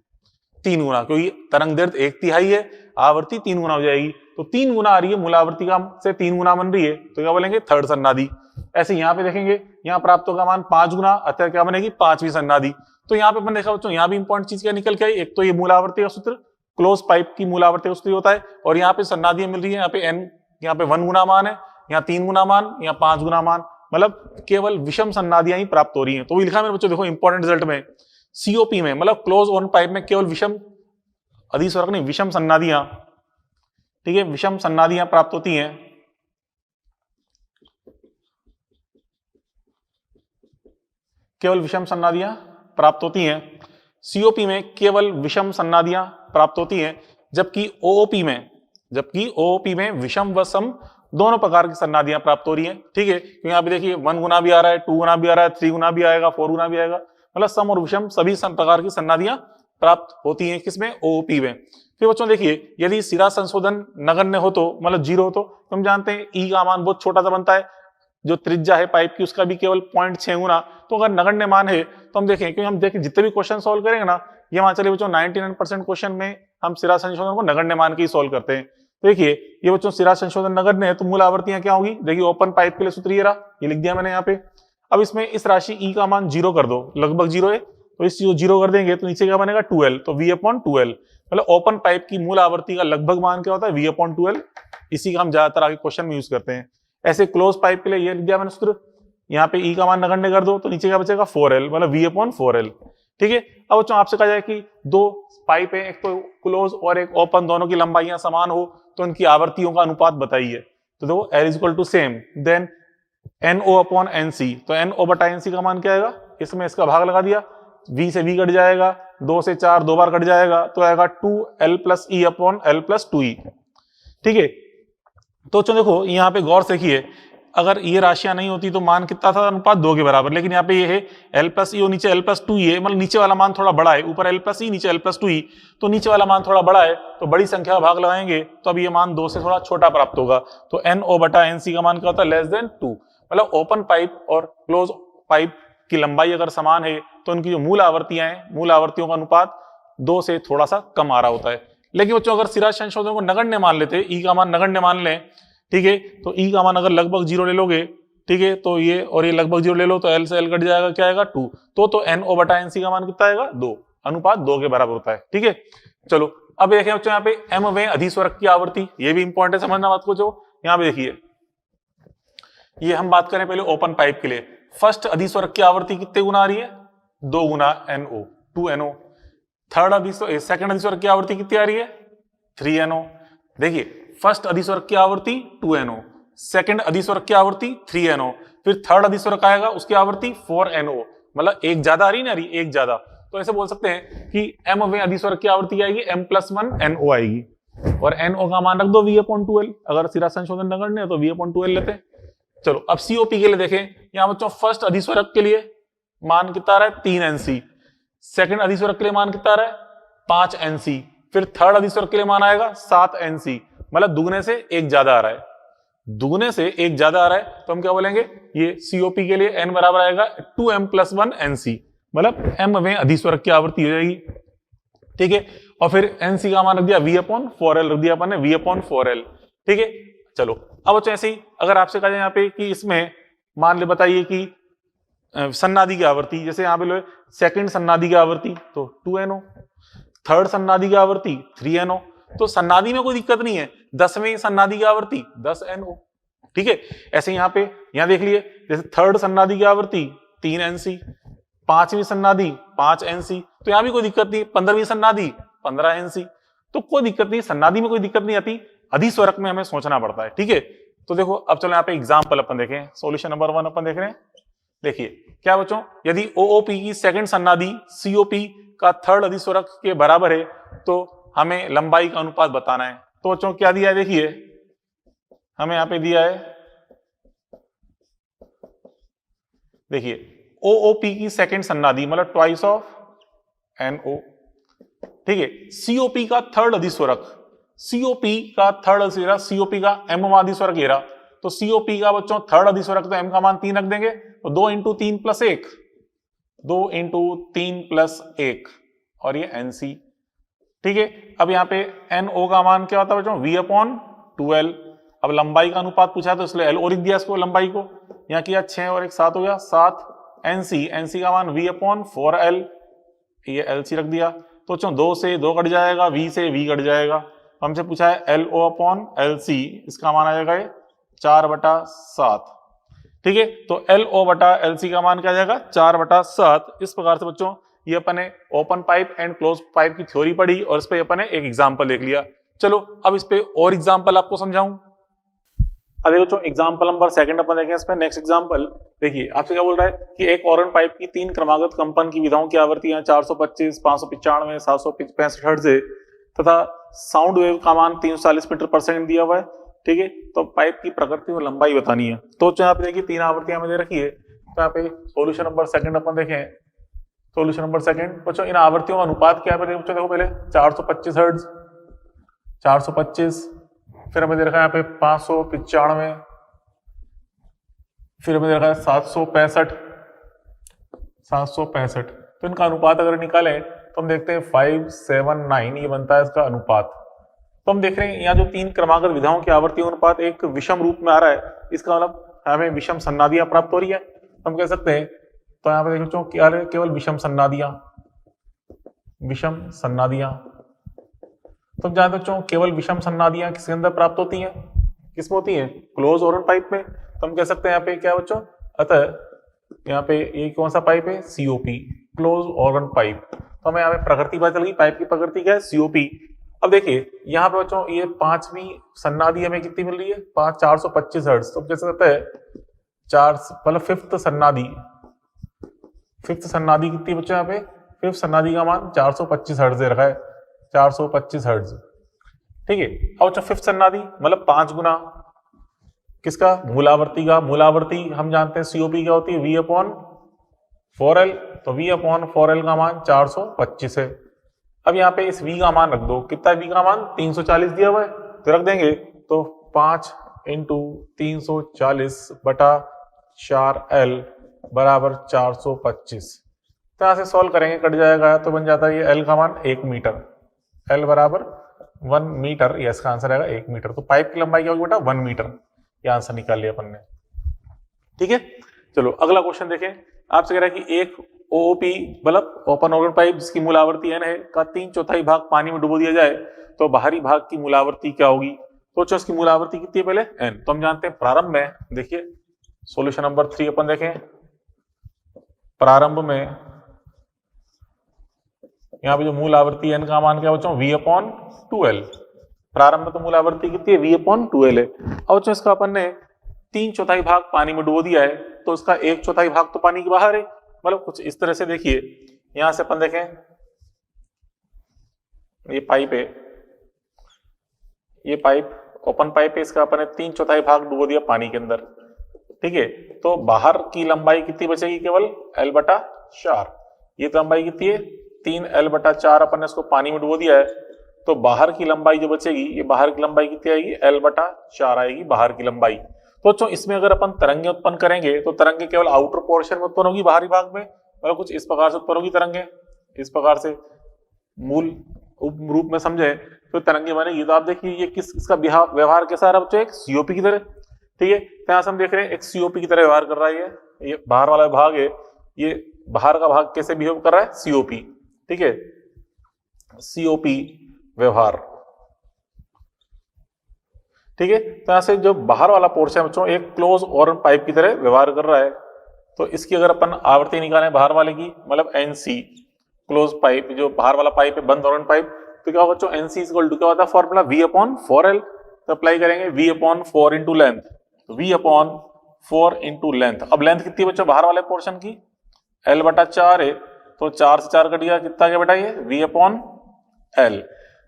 3 गुना, क्योंकि तरंग दैर्ध्य 1/3 है, आवर्ती 3 गुना हो जाएगी, तो 3 गुना आ रही है मूल आवर्ती का से 3 गुना बन रही है, तो क्या बोलेंगे थर्ड सन्नादी। ऐसे यहाँ पे देखेंगे, यहाँ प्राप्त होगा मान 5 गुना, अतः क्या बनेगी 5वीं सन्नादी। तो यहाँ पे अपन देखा बच्चों, यहाँ भी इंपॉर्टेंट चीज क्या निकल के आई, एक तो ये मूल आवर्ती का सूत्र, क्लोज पाइप की मूल आवर्ती का सूत्र होता है, और यहाँ पे सन्नादियां मिल रही है, यहाँ पे n, यहाँ पे 1 गुना मान है, यहाँ 3 गुना मान, यहाँ 5 गुना मान, मतलब केवल विषम सन्नादियां ही प्राप्त हो रही हैं। तो वो लिखा मेरे बच्चों देखो इंपॉर्टेंट रिजल्ट में, COP में मतलब क्लोज ऑन पाइप में केवल विषम अधिस्वरक नहीं विषम सन्नादियां, ठीक है, विषम सन्नादियां प्राप्त होती हैं, केवल विषम सन्नादियां प्राप्त होती हैं, COP में केवल विषम सन्नादियां प्राप्त होती हैं, जबकि OOP में विषम व सम दोनों प्रकार की सन्नादियां प्राप्त हो रही हैं, ठीक है, क्योंकि यहाँ पे देखिए 1 गुना भी आ रहा है, 2 गुना भी आ रहा है, 3 गुना भी आएगा, 4 गुना भी आएगा, मतलब सम और विषम सभी प्रकार की सन्नादियां प्राप्त होती हैं किसमें OOP में। फिर बच्चों देखिए, यदि सिरा संशोधन नगण्य हो तो मतलब 0 हो तो हम जानते हैं E का मान बहुत छोटा सा बनता है, जो त्रिज्या है पाइप की उसका भी केवल 0.6 गुना, तो अगर नगण्य मान है तो हम देखें, क्योंकि हम देखें जितने भी क्वेश्चन सॉल्व करेंगे ना, ये मान चलिए बच्चों 99% क्वेश्चन में हम सिरा संशोधन को नगण्य मान के ही सॉल्व करते हैं। तो देखिए ये बच्चों सिरा संशोधन नगण्य है तो मूल आवर्तियां क्या होगी, देखिए ओपन पाइप के लिए सूत्र ये रहा, ये लिख दिया मैंने यहाँ पे। अब इसमें इस राशि E का मान 0 कर दो, लगभग 0 है, तो इस 0 कर देंगे तो नीचे क्या बनेगा 2L, तो V/2L, मतलब ओपन पाइप की मूल आवर्ती का लगभग मान क्या होता है V/2L, इसी का हम ज्यादातर आगे क्वेश्चन में यूज करते हैं। ऐसे क्लोज पाइप के लिए ये लिख दिया मैंने सूत्र, यहाँ पे E का मान नगण्य कर दो तो नीचे क्या बचेगा 4L, मतलब V/4L, ठीक है। अब बच्चों आपसे कहा जाए कि 2 पाइप है, एक तो क्लोज और एक ओपन, दोनों की लंबाइयां समान हो तो उनकी आवर्तियों का अनुपात बताइए, तो देखो L is equal to same, then NO/NC, तो NO/NC का मान क्या आएगा, इसमें इसका भाग लगा दिया, V से V कट जाएगा, 2 से 4 2 बार कट जाएगा, तो आएगा 2L+E/L+2E, ठीक है। तो चलो देखो यहाँ पे गौर से देखिए, अगर ये राशियां नहीं होती तो मान कितना था, अनुपात 2 के बराबर। लेकिन यहाँ पे ये है l प्लस ई और नीचे l प्लस 2 है, मतलब नीचे वाला मान थोड़ा बड़ा है, ऊपर l प्लस ई नीचे l प्लस 2 तो नीचे वाला मान थोड़ा बड़ा है, तो बड़ी संख्या का भाग लगाएंगे तो अब ये मान 2 से थोड़ा छोटा प्राप्त होगा। तो NO बटा NC का मान क्या होता है, लेस देन 2। मतलब ओपन पाइप और क्लोज पाइप की लंबाई अगर समान है तो उनकी जो मूल आवर्तियां हैं, मूल आवर्तियों का अनुपात 2 से थोड़ा सा कम आ रहा होता है। लेकिन बच्चों अगर सिरा संशोधन को नगण्य मान लेते, ई का मान नगण्य मान लें, ठीक है, तो ई का मान अगर लगभग 0 ले लोगे, ठीक है, तो ये और ये लगभग 0 ले लो तो एल से एल कट जाएगा, क्या आएगा 2। तो NO बटा NC का मान कितना आएगा 2, अनुपात 2 के बराबर होता है। ठीक है, चलो अब देखें बच्चों यहाँ पे mवें अधिस्वरक की आवृत्ति, ये भी इंपॉर्टेंट है समझना बात को। जो यहाँ पे देखिए, ये हम बात करें पहले ओपन पाइप के लिए, फर्स्ट अधिस्वरक की आवृत्ति कितने गुना आ रही है, 2 गुना NO, 2NO। थर्ड सेकंड अधिस्वरक की आवृत्ति कितनी आ रही है, 3NO। देखिए फर्स्ट अधिस्वरक की आवृत्ति 2NO, सेकंड अधिस्वरक की आवृत्ति 3NO, फिर थर्ड अधिस्वरक आएगा उसकी आवृत्ति 4NO, मतलब एक ज्यादा आ रही ना, एक ज्यादा। तो ऐसे बोल सकते हैं कि mवें अधिस्वरक की आवृत्ति आएगी m+1NO आएगी, और NO का मान रख दो V/2L। अगर सिरा संशोधन नगण्य है तो V/2L लेते हैं। चलो अब COP के लिए देखें, यहाँ बच्चों फर्स्ट अधिस्वरक के लिए मान कितना आ रहा है 3NC, सेकंड अधिस्वरक के लिए मान कितना आ रहा है 5NC, फिर थर्ड अधिस्वरक के लिए मान आएगा 7NC, मतलब दुगने से एक ज्यादा आ रहा है, दुगने से एक ज्यादा आ रहा है। तो हम क्या बोलेंगे, ये COP के लिए n बराबर आएगा 2m+1NC, मतलब mवें अधिस्वरक की आवृत्ति हो जाएगी। ठीक है, और फिर NC का मान रख दिया V/4L, रख दिया अपन ने V/4L। ठीक है, चलो अब बच्चों ऐसे ही अगर आपसे कहा जाए यहाँ पे कि इसमें मान ले बताइए कि सन्नादि की आवृत्ति, जैसे यहाँ पे लो सेकंड सन्नादि की आवृत्ति तो 2NO, थर्ड सन्नादि की आवृत्ति 3NO, तो सन्नादि में कोई दिक्कत नहीं है, 10वें सन्नादि की आवृत्ति 10NO। ठीक है, ऐसे यहाँ पे यहाँ देख लिए, जैसे थर्ड सन्नादि की आवृत्ति 3NC, 5वीं सन्नादि 5NC, तो यहाँ भी कोई दिक्कत नहीं। 15वीं सन्नादि 15NC, तो कोई दिक्कत नहीं, सन्नादि में कोई दिक्कत नहीं आती, अधिस्वरक में हमें सोचना पड़ता है। ठीक है, तो देखो अब चलो यहाँ पे एग्जाम्पल अपन देखें, सॉल्यूशन नंबर 1 अपन देख रहे हैं। देखिए क्या बच्चों, यदि OOP की सेकंड सन्नादि COP का थर्ड अधिस्वरक के बराबर है तो हमें लंबाई का अनुपात बताना है। तो बच्चों क्या दिया है, देखिए हमें यहां पे दिया है, देखिए OOP की सेकंड सन्नादि मतलब ट्वाइस ऑफ NO। ठीक है, COP का थर्ड अधिस्वरक, COP का थर्ड अधिस्वरक, COP का m अधिस्वरक ये रहा, तो COP का बच्चों थर्ड अधिस्वरक, तो m का मान 3 रख देंगे, तो 2 × 3 + 1, 2 × 3 + 1, और ये NC। ठीक है, अब यहाँ पे NO का मान क्या होता है बच्चों, V/2L। अब लंबाई का अनुपात पूछा तो इसलिए L और लिख दिया इसको, लंबाई को यहाँ किया 6 और 1 7 हो गया 7। NC का मान V/4L, ये LC रख दिया, तो बच्चों 2 से 2 कट जाएगा, V से V कट जाएगा। हमसे पूछा है LO/LC, इसका मान आ जाएगा ये 4/7। ठीक है, तो LO/LC का मान क्या आ जाएगा 4/7। इस प्रकार से बच्चों ये अपन ने open pipe and close pipe की थ्योरी पढ़ी और इस पे अपन ने एक एग्जांपल देख लिया। चलो अब इस पे और एग्जांपल आपको समझाऊं। अब बच्चों एग्जांपल नंबर 2 अपन देखें इस पे। नेक्स्ट एग्जांपल देखिए, आपसे क्या बोल रहा है कि एक ऑर्गन पाइप की 3 क्रमागत कंपन की विधाओं की आवृत्तियां 425, 595, 765 हर्ट्ज है तथा साउंड वेव का मान 340 मीटर पर सेकंड दिया हुआ है। ठीक है, तो पाइप की प्रकृति और लंबाई बतानी है। तो यहाँ पे देखिए 3 आवृत्तियां हमें दे रखी है, तो यहाँ पे सोल्यूशन नंबर 2 अपन देखें। सोल्यूशन नंबर 2 बच्चों, इन आवृत्तियों का अनुपात क्या है बच्चों, देखो पहले 425 हर्ट्ज, 425, फिर हमें दे रखा है यहाँ पे 595, फिर हमें दे रखा है 765, 765। तो इनका अनुपात अगर निकालें तो हम देखते हैं 579, ये बनता है इसका अनुपात। तो हम देख रहे हैं यहाँ जो 3 क्रमागत विधाओं की आवृत्ति अनुपात एक विषम रूप में आ रहा है, इसका मतलब हमें विषम सन्नादियां प्राप्त हो रही है। हम कह सकते हैं, तो यहाँ पे देखो क्या है, केवल विषम सन्नादियां, विषम सन्नादियां। तो जानते बच्चों केवल विषम सन्नादियां किसके अंदर प्राप्त होती हैं, किसमें होती हैं, क्लोज ऑर्गन पाइप में। तो हम कह सकते हैं यहाँ पे क्या बच्चों, अतः यहाँ पे ये कौन सा पाइप है, COP, क्लोज ऑर्गन पाइप। तो हमें यहाँ पे प्रकृति पता चल गई, पाइप की प्रकृति क्या है, COP। अब देखिए यहाँ पे बच्चों ये 5वीं सन्नादि हमें कितनी मिल रही है, 425 हर्ट्ज। तो जैसे कहते हैं 4 मतलब फिफ्थ सन्नादि, फिफ्थ सन्नादि कितनी बच्चों, यहाँ पे फिफ्थ सन्नादि का मान 425 हर्ट्ज दे रखा है, 425 हर्ट्ज। ठीक है, अब बच्चों फिफ्थ सन्नादि मतलब 5 गुना किसका? मूलावर्ती का। मूलावर्ती हम जानते हैं सीओपी क्या होती है? V upon 4L। तो V अपॉन 4L का मान 425 है। अब यहाँ पे इस V का मान रख दो। कितना है V का मान? 340 दिया हुआ है, तो रख देंगे। तो 5 इंटू 340 बटा 4L बराबर 425। तो यहाँ से सॉल्व करेंगे, कट जाएगा, तो बन जाता है ये L का मान 1 मीटर। L बराबर 1 मीटर, ये इसका आंसर आएगा 1 मीटर। तो पाइप की लंबाई क्या होगी बेटा? 1 मीटर। ये आंसर निकाल लिया अपन ने। ठीक है, चलो अगला क्वेश्चन देखें। आपसे कह रहा है कि एक OOP bulb open organ pipe जिसकी मूल आवर्ती n है का 3/4 भाग पानी में डुबो दिया जाए तो बाहरी भाग की मूल आवर्ती क्या होगी? सोचो इसकी मूल आवर्ती कितनी है पहले? n। तो हम जानते हैं प्रारंभ में, देखिए सॉल्यूशन नंबर 3 अपन देखें। प्रारंभ में यहाँ पे जो मूल आवर्ती n का मान क्या बच्चों? V upon 2L। प्रारंभ में तो मूल आवर्ती कितनी है? V अपॉन 2L है। अब बच्चों इसका अपन ने 3/4 भाग पानी में डुबो दिया है, तो इसका 1/4 भाग तो पानी के बाहर है। मतलब कुछ इस तरह से देखिए, यहां से अपन देखें, ये पाइप है, ये पाइप ओपन पाइप है, इसका अपन ने 3/4 भाग डुबो दिया पानी के अंदर। ठीक है, तो बाहर की लंबाई कितनी बचेगी? केवल L बटा 4। ये लंबाई कितनी है? 3L बटा 4 अपन ने इसको पानी में डुबो दिया है, तो बाहर की लंबाई जो बचेगी, ये बाहर की लंबाई कितनी आएगी? L बटा 4 आएगी बाहर की लंबाई। तो बच्चों इसमें अगर अपन तरंगे उत्पन्न करेंगे तो तरंगे केवल आउटर पोर्शन में उत्पन्न होगी, बाहरी भाग में, मतलब कुछ इस प्रकार से उत्पन्न होगी तरंगे, इस प्रकार से मूल रूप में समझे तो तरंगे बनेगी। तो आप देखिए ये किस इसका व्यवहार कैसा है बच्चों? एक सीओपी की तरह। ठीक है, तो यहाँ से हम देख रहे हैं एक सीओपी की तरह व्यवहार कर रहा है। ये बाहर वाला भाग है, ये बाहर का भाग कैसे बिहेव कर रहा है? सीओपी। ठीक है, सीओपी व्यवहार। ठीक है, तो यहां से जो बाहर वाला पोर्शन है बच्चों एक क्लोज ऑर्गन पाइप की तरह व्यवहार कर रहा है। तो इसकी अगर अपन आवर्ती निकालें बाहर वाले की, मतलब एनसी क्लोज पाइप, जो बाहर वाला पाइप है बंद ऑर्गन पाइप, तो क्या होगा बच्चों? एनसी इक्वल टू क्या होता है फॉर्मूला? V upon 4L। तो अप्लाई करेंगे V upon 4 into length, V upon 4 into length. अब लेंथ कितनी है बच्चों बाहर वाले पोर्शन की? L बटा 4 है, तो 4 से 4 कट गया, कितना क्या बेटा? ये V अपॉन L।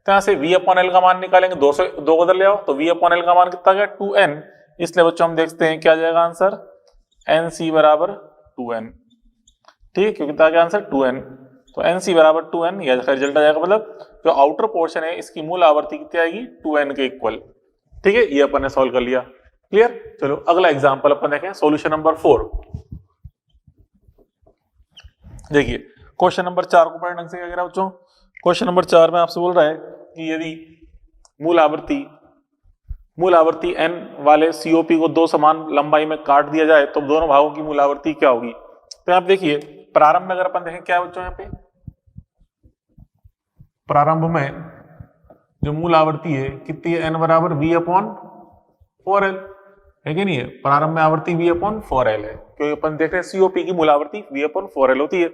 तो यहाँ से V अपॉन L का मान निकालेंगे, 2 से 2 को उधर ले आओ, तो V अपॉन L का मान कितना गया? 2N। इसलिए बच्चों हम देखते हैं क्या जाएगा आंसर? NC बराबर 2N। ठीक है, क्योंकि कितना क्या आंसर? 2N। तो NC बराबर 2N, यह रिजल्ट आ जाएगा। मतलब जो आउटर पोर्शन है इसकी मूल आवर्ती कितनी आएगी? 2N के इक्वल। ठीक है, ये अपन ने सॉल्व कर लिया। क्लियर? चलो अगला एग्जाम्पल अपन देखें, सोल्यूशन नंबर 4। देखिए क्वेश्चन नंबर 4 को पढ़ने ढंग से क्या कह रहा है बच्चों? क्वेश्चन नंबर 4 में आपसे बोल रहा है कि यदि मूल आवर्ती n वाले सीओपी को 2 समान लंबाई में काट दिया जाए तो दोनों भागों की मूल आवर्ती क्या होगी? तो आप देखिए प्रारंभ में अगर अपन देखें क्या है बच्चों, यहाँ पे प्रारंभ में जो मूल आवर्ती है कितनी है? n बराबर V अपॉन 4L है कि नहीं है? प्रारंभ में आवर्ती V अपॉन 4L है, क्योंकि अपन देख रहे हैं सीओपी की मूल आवर्ती V अपॉन 4L होती है।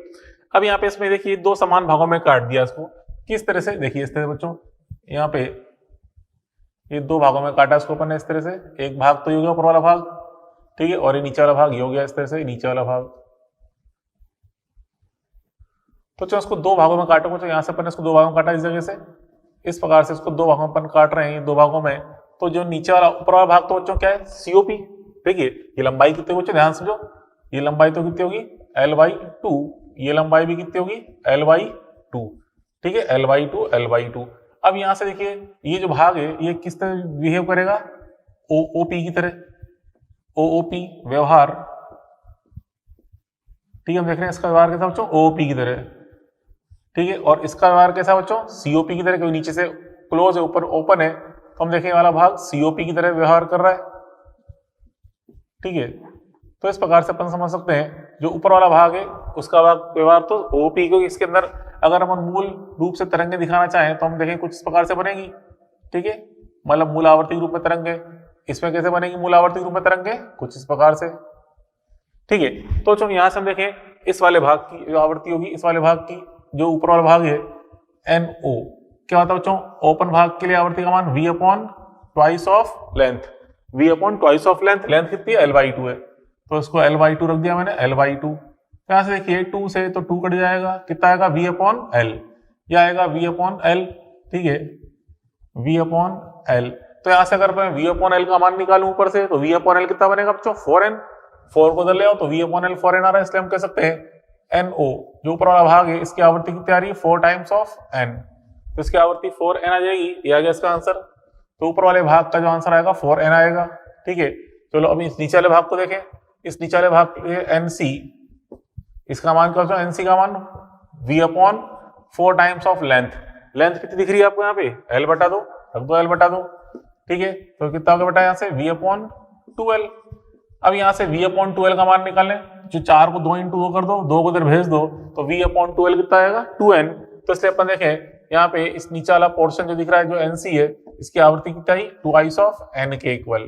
अब यहाँ पे इसमें देखिए 2 समान भागों में काट दिया इसको। किस तरह से? देखिए इस तरह बच्चों, यहाँ पे ये 2 भागों में काटा इसको अपन ने इस तरह से। एक भाग तो ये हो गया ऊपर वाला भाग, ठीक है, और ये नीचे वाला भाग ये हो गया इस तरह से, नीचे वाला भाग। तो चलो इसको 2 भागों में काटो, तो यहाँ से अपन इसको 2 भागों में काटा इस जगह से, इस प्रकार से इसको 2 भागों में अपन काट रहे हैं, 2 भागों में। तो जो नीचे वाला ऊपर वाला भाग तो बच्चों क्या है? सीओपी। देखिए ये लंबाई कितनी बच्चों? ध्यान समझो, ये लंबाई तो कितनी होगी? L/2। ये लंबाई भी कितनी होगी? L/2। ठीक है, L/2 L/2। अब यहां से देखिए ये जो भाग है ये किस तरह बिहेव करेगा? OOP की तरह, OOP व्यवहार। ठीक है, हम देख रहे हैं इसका व्यवहार कैसा बच्चों? OOP की तरह। ठीक है, और इसका व्यवहार कैसा बच्चों? COP की तरह, क्योंकि नीचे से क्लोज है ऊपर ओपन है, तो हम देखेंगे वाला भाग COP की तरह व्यवहार कर रहा है। ठीक है, तो इस प्रकार से अपन समझ सकते हैं जो ऊपर वाला भाग है उसका व्यवहार तो OP, क्योंकि इसके अंदर अगर अपन मूल रूप से तरंगे दिखाना चाहें तो हम देखें कुछ इस प्रकार से बनेगी। ठीक है, मतलब मूल आवर्ती रूप में तरंगे। इसमें कैसे बनेगी मूल आवर्ती रूप में तरंगे? कुछ इस प्रकार से। ठीक है, तो चलो यहां से हम देखें इस वाले भाग की जो आवर्ती होगी, इस वाले भाग की जो ऊपर वाला भाग है NO, क्या होता है बच्चों? ओपन भाग के लिए आवर्ती का मान V upon twice of length. V upon twice of length, length कितनी है? L/2 है, तो इसको L/2 रख दिया मैंने, L/2। यहां से देखिए 2 से तो 2 कट जाएगा, कितना आएगा? V upon L। यह आएगा V अपॉन L। ठीक है, V अपॉन L। तो यहाँ से अगर मैं V अपॉन एल का मान निकालूं ऊपर से, तो V अपॉन एल कितना बनेगा बच्चों 4n, 4 को उधर ले आओ तो V अपॉन एल 4n आ रहा है, इसलिए हम कह सकते हैं NO जो ऊपर वाला भाग है इसकी आवृत्ति कितनी आ रही है 4 टाइम्स ऑफ n, तो इसकी आवृत्ति 4n आ जाएगी, ये आ गया इसका आंसर। तो ऊपर वाले भाग का जो आंसर आएगा 4n आएगा, ठीक है। चलो अब इस नीचे वाले भाग को देखें, इस नीचे वाले भाग NC, इसका मान क्या होता है NC का मान V upon 4 times of length, length कितनी दिख रही है आपको यहाँ पे L बटा 2, रख दो L बटा 2, ठीक है। तो कितना होगा बेटा यहाँ से V अपॉन 2L। अब यहाँ से V अपॉन 2L का मान निकालें, जो 4 को 2 इंटू 2 कर दो, 2 को इधर भेज दो, तो V अपॉन 2L कितना आएगा 2n। तो इसलिए अपन देखें यहाँ पे इस नीचे वाला पोर्शन जो दिख रहा है जो NC है, इसकी आवृत्ति कितना आई 2 ऑफ n के इक्वल,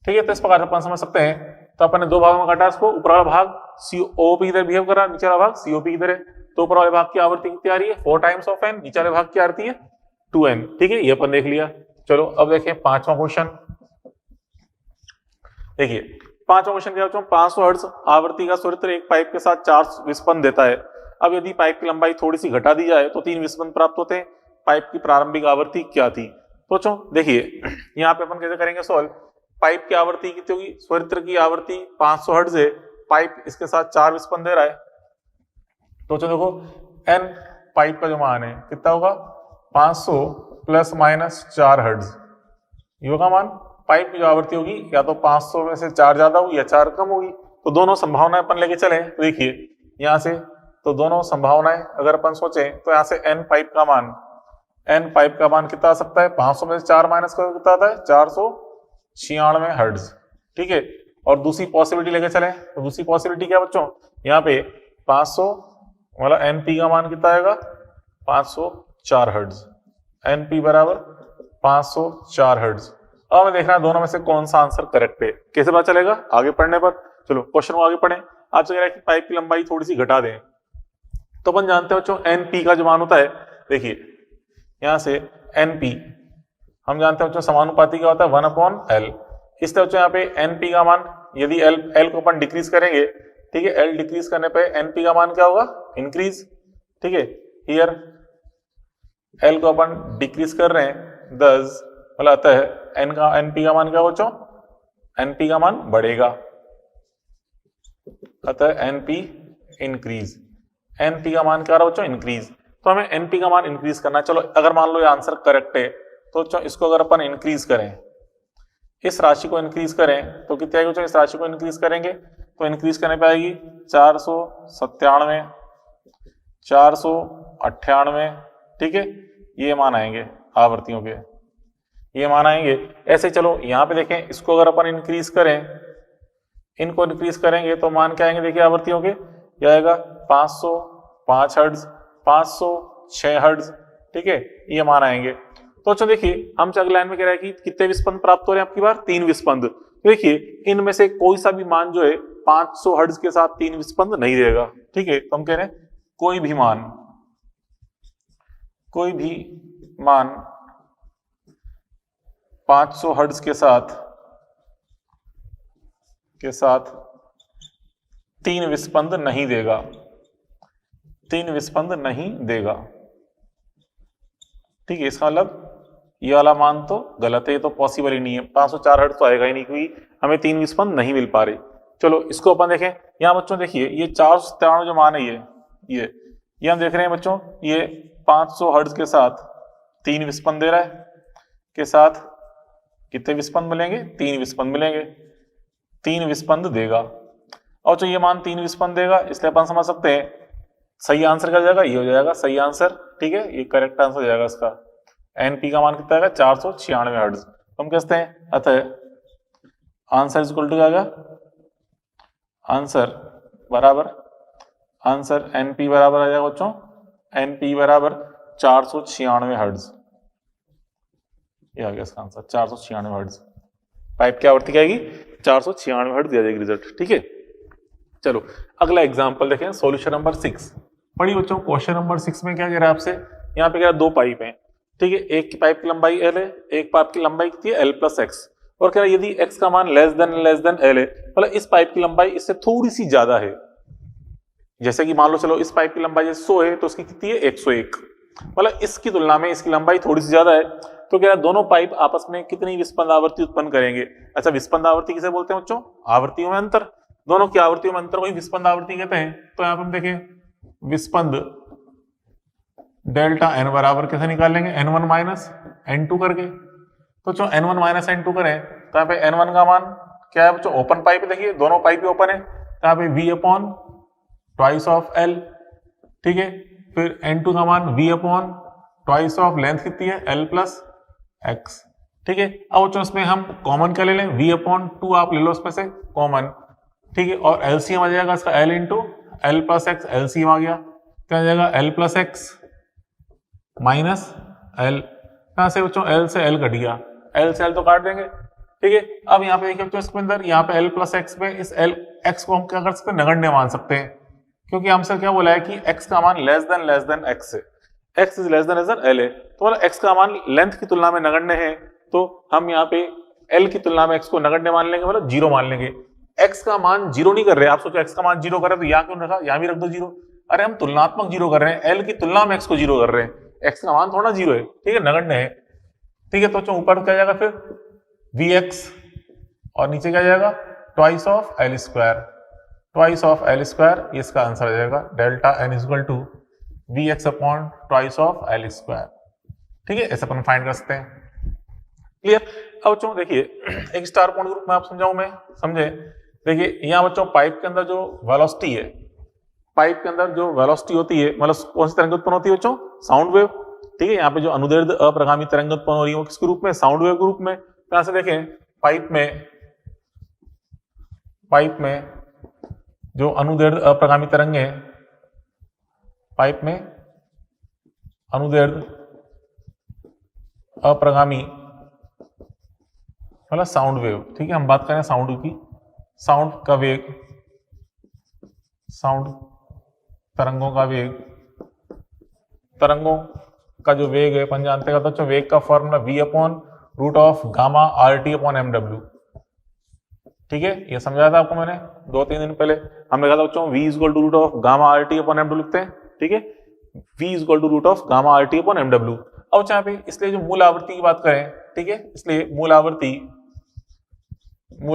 ठीक है। तो इस प्रकार से अपन समझ सकते हैं। तो अपन ने दो भागों में काटा इसको, ऊपर वाला भाग COP इधर बिहेव कर रहा है, नीचे वाला भाग COP इधर है, तो ऊपर वाले भाग की आवृत्ति कितनी आ रही है 4 टाइम्स ऑफ n, नीचे वाले भाग की आवृत्ति है 2n, ठीक है। ये अपन देख लिया। चलो अब देखें पांचवा क्वेश्चन। देखिए पांचवा क्वेश्चन क्या बच्चों, 500 हर्ट्ज आवृत्ति का स्वरित्र एक पाइप के साथ 4 विस्पंद देता है। अब यदि पाइप की लंबाई थोड़ी सी घटा दी जाए तो 3 विस्पंद प्राप्त होते हैं। पाइप की प्रारंभिक आवृत्ति क्या थी? तो बच्चों देखिए यहाँ पे अपन कैसे करेंगे सॉल्व। पाइप की आवृत्ति कितनी होगी, स्वरित्र की आवृत्ति 500 हर्ट्ज है, पाइप इसके साथ 4 विस्पंद दे रहा है, तो देखो n पाइप का जो मान है कितना होगा 500 प्लस माइनस 4 हर्ट्ज, ये होगा मान। पाइप की जो आवृत्ति होगी या तो 500 में से 4 ज्यादा होगी या 4 कम होगी, तो दोनों संभावनाएं अपन लेके चले। तो देखिए यहाँ से तो दोनों संभावनाएं अगर अपन सोचे तो यहाँ से n पाइप का मान कितना आ सकता है, 500 में से 4 माइनस करो कितना आता है 496 हर्ट्ज, ठीक है। और दूसरी पॉसिबिलिटी लेके चले, तो दूसरी पॉसिबिलिटी क्या बच्चों, यहाँ पे 500 मतलब NP का मान कितना आएगा 504 हर्ट्ज, NP बराबर 504 हर्ट्ज। अब हमें देखना है दोनों में से कौन सा आंसर करेक्ट है, कैसे पता चलेगा आगे पढ़ने पर। चलो क्वेश्चन को आगे पढ़ें। आपसे कह रहा है कि पाइप की लंबाई थोड़ी सी घटा दें, तो अपन जानते हैं बच्चों NP का जो मान होता है, देखिए यहाँ से NP हम जानते हैं बच्चों समानुपाती क्या होता है 1/L। इसलिए बच्चों यहाँ पे NP का मान यदि L को अपन डिक्रीज करेंगे, ठीक है, L डिक्रीज करने पे NP का मान क्या होगा इंक्रीज, ठीक है। हियर L को अपन डिक्रीज कर रहे हैं 10, मतलब आता है NP का मान क्या बच्चों, NP का मान बढ़ेगा, अतः NP इंक्रीज, NP का मान क्या रहा बच्चों इंक्रीज। तो हमें NP का मान इंक्रीज करना है। चलो अगर मान लो ये आंसर करेक्ट है तो बच्चों इसको अगर अपन इंक्रीज करें, इस राशि को इंक्रीज करें तो कितनी आएगी बच्चों, इस राशि को इंक्रीज करेंगे तो इंक्रीज करने पे आएगी 497, 498, ठीक है, ये मान आएंगे आवृत्तियों के, ये मान आएंगे। ऐसे चलो यहाँ पे देखें, इसको अगर अपन इंक्रीज करें, इनको इंक्रीज करेंगे तो मान क्या आएंगे देखिए आवृत्तियों के, ये आएगा 505 हर्ट्ज, 506 हर्ट्ज, ठीक है, ये मान आएंगे। तो अच्छा देखिए हमसे अगले लाइन में कह रहा है कि कितने विस्पंद प्राप्त हो रहे हैं आपकी बार 3 विस्पंद। तो देखिए इनमें से कोई सा भी मान जो है 500 हर्ट्ज के साथ 3 विस्पंद नहीं देगा, ठीक है। तो हम कह रहे हैं कोई भी मान 500 हर्ट्ज के साथ 3 विस्पंद नहीं देगा, 3 विस्पंद नहीं देगा, ठीक है। इसका मतलब ये वाला मान तो गलत है, ये तो पॉसिबल ही नहीं है, 504 हर्ट्ज तो आएगा ही नहीं क्योंकि हमें 3 विस्पंद नहीं मिल पा रहे। चलो इसको अपन देखें, यहाँ बच्चों देखिए ये 497 जो मान है ये हम देख रहे हैं बच्चों, ये 500 हर्ट्ज के साथ 3 विस्पंद दे रहा है, के साथ कितने विस्पंद मिलेंगे 3 विस्पंद मिलेंगे, 3 विस्पंद देगा। और जो ये मान 3 विस्पंद देगा इसलिए अपन समझ सकते हैं सही आंसर क्या जाएगा, ये हो जाएगा सही आंसर, ठीक है, ये करेक्ट आंसर हो जाएगा इसका। NP का मान कितना आएगा 496 हर्ट्ज। तो हम कहते हैं अतः आंसर इज इक्वल टू क्या आएगा, आंसर NP बराबर आ जाएगा बच्चों, NP बराबर 496 हर्ट्ज, ये आ गया इसका आंसर 496 हर्ट्ज। पाइप की आवृत्ति क्या आएगी 496 हर्ट्ज आ जाएगी रिजल्ट, ठीक है। चलो अगला एग्जांपल देखें, सॉल्यूशन नंबर 6। पढ़िए बच्चों क्वेश्चन नंबर 6 में क्या कह रहा है आपसे, यहाँ पे कह रहा है 2 पाइप हैं, ठीक है, एक की पाइप की लंबाई L है, एक पाइप की लंबाई कितनी है L + x, और कह रहा है यदि x का मान लेस देन L है, मतलब इस पाइप की लंबाई इससे थोड़ी सी ज्यादा है, जैसे कि मान लो चलो इस पाइप की लंबाई 100 है तो उसकी कितनी है 101, मतलब इसकी तुलना में इसकी लंबाई थोड़ी सी ज्यादा है, तो क्या दोनों पाइप आपस में कितनी विस्पंद आवृत्ति उत्पन्न करेंगे। अच्छा, विस्पंद आवृत्ति किसे बोलते हैं बच्चों? आवृत्तियों में अंतर, दोनों की आवृत्तियों में अंतर को ही विस्पंद आवृत्ति कहते हैं। तो यहाँ पर हम देखें विस्पंद डेल्टा एन बराबर कैसे निकालेंगे, n1 माइनस n2 करके। तो जो n1 माइनस n2 करें तो यहाँ पे n1 का मान क्या है बच्चों? ओपन पाइप, देखिए दोनों पाइप ओपन है, तो यहाँ पे v upon twice of l, ठीक है। फिर n2 का मान v upon twice of length कितनी है, l प्लस x, ठीक है। अब बच्चों इसमें हम कॉमन क्या ले लें, v अपॉन 2 आप ले लो इसमें से कॉमन, ठीक है। और एलसीएम आ जाएगा इसका l into L plus x, LCM आ गया, क्या आ जाएगा l plus x minus l, यहां से बच्चों l से l कट गया, l से l तो काट देंगे, ठीक है। अब यहाँ पे देखिए बच्चों इसके अंदर यहाँ पे l प्लस एक्स में इस l x को हम क्या कर सकते हैं, नगण्य मान सकते हैं, क्योंकि हमसे क्या बोला है कि x का मान लेस देन x है, x is less than l है, तो मतलब x का मान लेंथ की तुलना में नगण्य है, तो हम यहाँ पे l की तुलना में x को नगण्य मान लेंगे, मतलब जीरो मान लेंगे। x का मान जीरो नहीं कर रहे, आप सोचो x का मान जीरो कर रहे तो यहाँ क्यों रखा, यहाँ भी रख दो जीरो। अरे हम तुलनात्मक जीरो कर रहे हैं, l की तुलना में x को जीरो कर रहे हैं, x का मान थोड़ा जीरो है, ठीक है, नगण्य है, ठीक है। तो ऊपर क्या जाएगा फिर vx और नीचे क्या जाएगा twice of l square, twice of l square, ये इसका आंसर आ जाएगा delta n equal to vx upon twice of l square, ठीक है। ऐसे अपन फाइंड कर सकते हैं, क्लियर। अब बच्चों देखिए एक स्टार पॉइंट ग्रुप में आप समझाऊं मैं, समझे। देखिए यहाँ बच्चों पाइप के अंदर जो वेलोसिटी है, पाइप के अंदर जो वेलोसिटी होती है, मतलब कौन सी तरंग उत्पन्न होती है बच्चों, साउंड वेव, ठीक है। यहाँ पे जो अनुदैर्ध्य अप्रगामी तरंग उत्पन्न हो रही है वो किसके रूप में, साउंड वेव के रूप में। यहाँ से देखें पाइप में जो अनुदैर्ध्य अप्रगामी तरंग है, पाइप में अनुदैर्ध्य अप्रगामी मतलब साउंड वेव, ठीक है। हम बात करें साउंड की, साउंड का वेग, साउंड तरंगों का वेग, तरंगों का जो वेग है अपन जानते हैं तो वेग का formula v upon root of gamma R T upon M W, ठीक है। ये समझाया था आपको मैंने 2-3 दिन पहले, हमने कहा था बच्चों v equal to root of gamma R T upon M W लिखते हैं, ठीक है। v equal to root of gamma R T upon M W. अब यहाँ पे इसलिए जो मूल आवृत्ति की बात करें, ठीक है, इसलिए मूल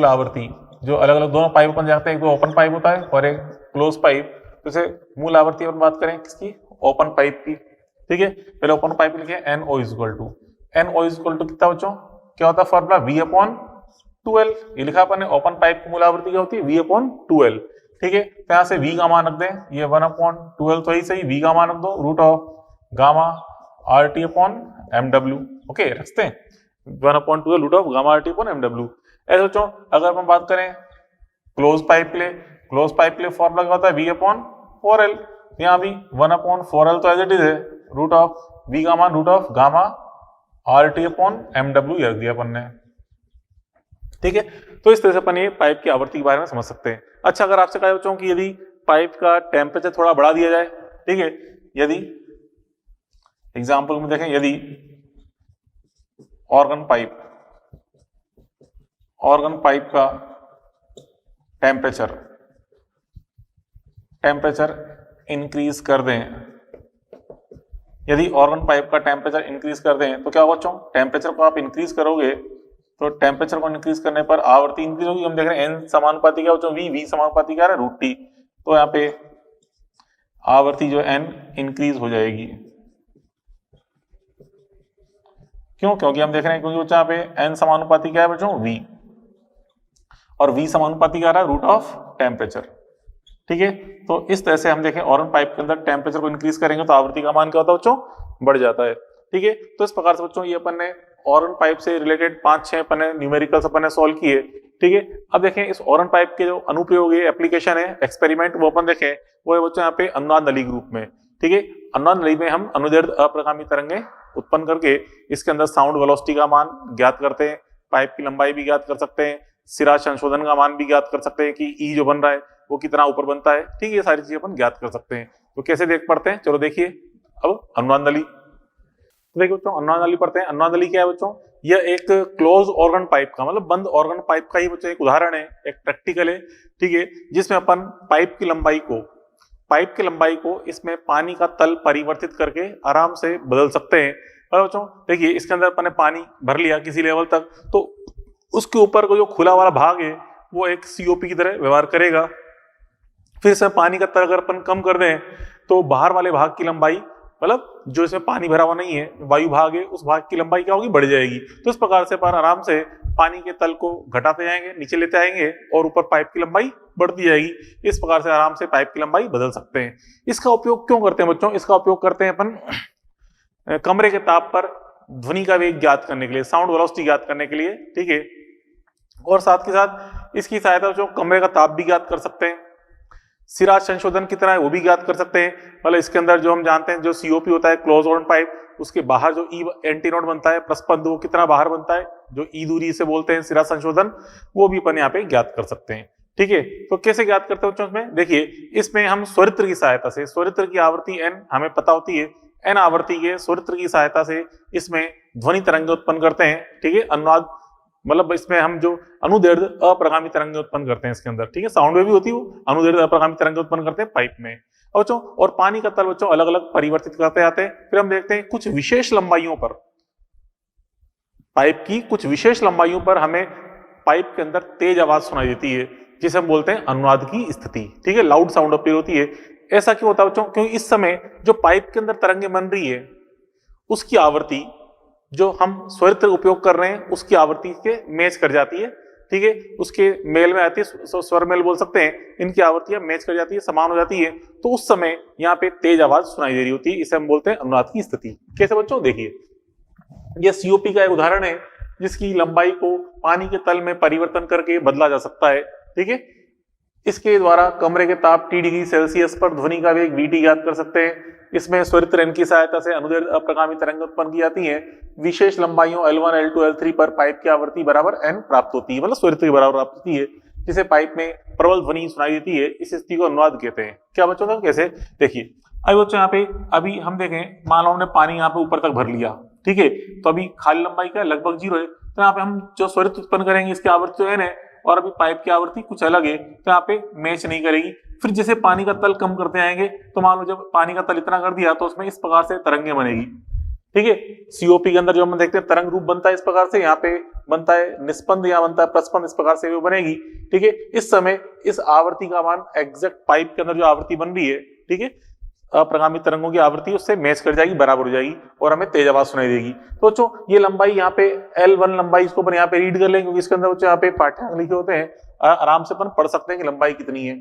आवृत्ति जो अलग अलग दोनों पाइप अपन जाते हैं, एक तो ओपन पाइप होता है और एक क्लोज पाइप, तो इसे मूल आवृत्ति अपन बात करें किसकी, ओपन पाइप की, ठीक है। पहले ओपन पाइप लिखे NO इक्वल टू कितना बच्चों, क्या होता है फॉर्मूला v अपॉन 2l, ये लिखा अपन ने। ओपन पाइप की मूल आवृत्ति क्या होती है, v अपॉन 2l, ठीक है। तो यहाँ से v का मान रख दें, ये 1 अपॉन 2l, तो सही v का मान रख दो root of gamma R T upon M W, okay, रखते हैं 1 upon 2l root of gamma R T upon M W. ऐसे बच्चों अगर हम बात करें क्लोज पाइप के लिए फॉर्मूला क्या होता है, v अपॉन 4l, यहाँ भी 1 अपॉन 4l तो एज इट इज है, रूट ऑफ v का मान root of gamma R T upon M W रख दिया अपन ने, ठीक है। तो इस तरह से अपन ये पाइप की आवृत्ति के बारे में समझ सकते हैं। अच्छा, अगर आपसे कहा बच्चों कि यदि पाइप का टेम्परेचर थोड़ा बढ़ा दिया जाए, ठीक है, यदि एग्जाम्पल में देखें, यदि ऑर्गन पाइप का टेम्परेचर इंक्रीज कर दें, यदि ऑर्गन पाइप का टेम्परेचर इंक्रीज कर दें तो क्या होगा बच्चों, टेम्परेचर को आप इंक्रीज करोगे तो टेम्परेचर को इंक्रीज करने पर आवृत्ति इंक्रीज होगी। हम देख रहे हैं n समानुपाती क्या बच्चों, v समानुपाती क्या है, रूट टी, तो यहाँ पे आवृत्ति जो n इंक्रीज हो जाएगी। क्यों, क्योंकि हम देख रहे हैं क्योंकि बच्चों यहाँ पे n समानुपाती क्या है बच्चों, v, और v समानुपाती क्या रहा है, रूट ऑफ टेम्परेचर, ठीक है। तो इस तरह से हम देखें ऑर्गन पाइप के अंदर टेम्परेचर को इंक्रीज करेंगे तो आवृत्ति का मान क्या होता है बच्चों, बढ़ जाता है, ठीक है। तो इस प्रकार से बच्चों ये अपन ने ऑर्गन पाइप से रिलेटेड 5-6 अपन ने न्यूमेरिकल्स अपन ने सॉल्व किए, ठीक है। अब देखें इस ऑर्गन पाइप के जो अनुप्रयोग है, एप्लीकेशन है, एक्सपेरिमेंट, वो अपन देखें, वो है बच्चों यहाँ पे अनुनाद नली ग्रुप में, ठीक है। अनुनाद नली में हम अनुदैर्ध्य अप्रगामी तरंगें उत्पन्न करके इसके अंदर साउंड वेलोसिटी का मान ज्ञात करते हैं, पाइप की लंबाई भी ज्ञात कर सकते हैं, सिरा संशोधन का मान भी ज्ञात कर सकते हैं कि ई जो बन रहा है वो कितना ऊपर बनता है, ठीक है। ये सारी चीजें अपन ज्ञात कर सकते हैं। तो कैसे देख पढ़ते हैं, चलो देखिए। अब अनुनाद नली, तो देखिए बच्चों अनुनाद नली पढ़ते हैं। अनुनाद नली क्या है बच्चों, यह एक क्लोज ऑर्गन पाइप का, मतलब बंद ऑर्गन पाइप का ही बच्चों एक उदाहरण है, एक प्रैक्टिकल है, ठीक है, जिसमें अपन पाइप की लंबाई को इसमें पानी का तल परिवर्तित करके आराम से बदल सकते हैं। और बच्चों देखिए इसके अंदर अपन ने पानी भर लिया किसी लेवल तक, तो उसके ऊपर का जो खुला वाला भाग है वो एक सीओपी की तरह व्यवहार करेगा। फिर इसमें पानी का तर अगर अपन कम कर दें तो बाहर वाले भाग की लंबाई, मतलब जो इसमें पानी भरा हुआ नहीं है, वायु भाग है, उस भाग की लंबाई क्या होगी, बढ़ जाएगी। तो इस प्रकार से अपन आराम से पानी के तल को घटाते जाएंगे, नीचे लेते आएंगे और ऊपर पाइप की लंबाई बढ़ती जाएगी। इस प्रकार से आराम से पाइप की लंबाई बदल सकते हैं। इसका उपयोग क्यों करते हैं बच्चों? इसका उपयोग करते हैं अपन कमरे के ताप पर ध्वनि का वेग ज्ञात करने के लिए, साउंड वेलोसिटी ज्ञात करने के लिए, ठीक है। और साथ के साथ इसकी सहायता से कमरे का ताप भी ज्ञात कर सकते हैं। सिरा संशोधन कितना है वो भी ज्ञात कर सकते हैं। मतलब इसके अंदर जो हम जानते हैं जो सीओपी होता है क्लोज ऑन पाइप, उसके बाहर जो ई एंटीनोड बनता है प्रस्पंद, वो कितना बाहर बनता है, जो ई दूरी से बोलते हैं सिरा संशोधन, वो भी अपन यहाँ पे ज्ञात कर सकते हैं। ठीक है, तो कैसे ज्ञात करते हैं बच्चों? इसमें देखिए, इसमें हम स्वरित्र की सहायता से, स्वरित्र की आवृत्ति एन हमें पता होती है, एन आवृत्ति के स्वरित्र की सहायता से इसमें ध्वनि तरंग उत्पन्न करते हैं। ठीक है, अनुनाद मतलब इसमें हम जो अनुदैर्घ्य अप्रगामी तरंगें उत्पन्न करते हैं इसके अंदर, ठीक है, साउंड वेव भी होती है, वो अनुदैर्घ्य अप्रगामी तरंगें उत्पन्न करते हैं पाइप में। बच्चों और पानी का तल बच्चों अलग अलग परिवर्तित करते आते हैं। फिर हम देखते हैं कुछ विशेष लंबाइयों पर, पाइप की कुछ विशेष लंबाइयों पर हमें पाइप के अंदर तेज आवाज सुनाई देती है, जिसे हम बोलते हैं अनुनाद की स्थिति। ठीक है, लाउड साउंड अपीयर होती है। ऐसा क्यों होता है बच्चों? क्योंकि इस समय जो पाइप के अंदर तरंगें बन रही है उसकी आवृत्ति जो हम स्वरित्र उपयोग कर रहे हैं उसकी आवृत्ति के मैच कर जाती है। ठीक है, उसके मेल में आती है, स्वर मेल बोल सकते हैं, इनकी आवृत्तियां मैच कर जाती है, समान हो जाती है, तो उस समय यहाँ पे तेज आवाज सुनाई दे रही होती है। इसे हम बोलते हैं अनुनाद की स्थिति। कैसे बच्चों? देखिए, यह सीओपी का एक उदाहरण है जिसकी लंबाई को पानी के तल में परिवर्तन करके बदला जा सकता है। ठीक है, इसके द्वारा कमरे के ताप T डिग्री सेल्सियस पर ध्वनि का वेग VT ज्ञात कर सकते हैं। इसमें स्वरित्र एन की सहायता से अनुदैर्घ्य अप्रगामी तरंग उत्पन्न की जाती है। विशेष लंबाइयों L1, L2, L3 पर पाइप की आवृत्ति बराबर n प्राप्त होती है, मतलब स्वरित्र के बराबर प्राप्त होती है, जिसे पाइप में प्रबल ध्वनि सुनाई देती है। इस स्थिति को अनुनाद कहते हैं। क्या बच्चों का कैसे? देखिए, अभी बच्चों यहाँ पे अभी हम देखें, मान लो हमने पानी यहाँ पे ऊपर तक भर लिया, ठीक है, तो अभी खाली लंबाई क्या लगभग 0 है, तो यहाँ पे हम जो स्वरित्र उत्पन्न करेंगे इसकी आवृत्ति जो n है और अभी पाइप की आवृत्ति कुछ अलग है, तो यहाँ पे मैच नहीं करेगी। फिर जैसे पानी का तल कम करते आएंगे तो मान लो जब पानी का तल इतना कर दिया तो उसमें इस प्रकार से तरंगे बनेगी। ठीक है, सीओपी के अंदर जो हम देखते हैं तरंग रूप बनता है इस प्रकार से, यहाँ पे बनता है निस्पंद, यहाँ बनता है प्रस्पंद, इस प्रकार से वो बनेगी। ठीक है, इस समय इस आवृत्ति का मान एग्जैक्ट पाइप के अंदर जो आवृत्ति बन रही है, ठीक है, अप्रगामी तरंगों की आवृत्ति उससे मैच कर जाएगी, बराबर हो जाएगी और हमें तेज आवाज सुनाई देगी। तो बच्चों ये लंबाई यहाँ पे L1 लंबाई, इसको अपन यहाँ पे रीड कर लेंगे क्योंकि इसके अंदर बच्चों यहाँ पे पाठ्यांक लिखे होते हैं, आराम से अपन पढ़ सकते हैं कि लंबाई कितनी है।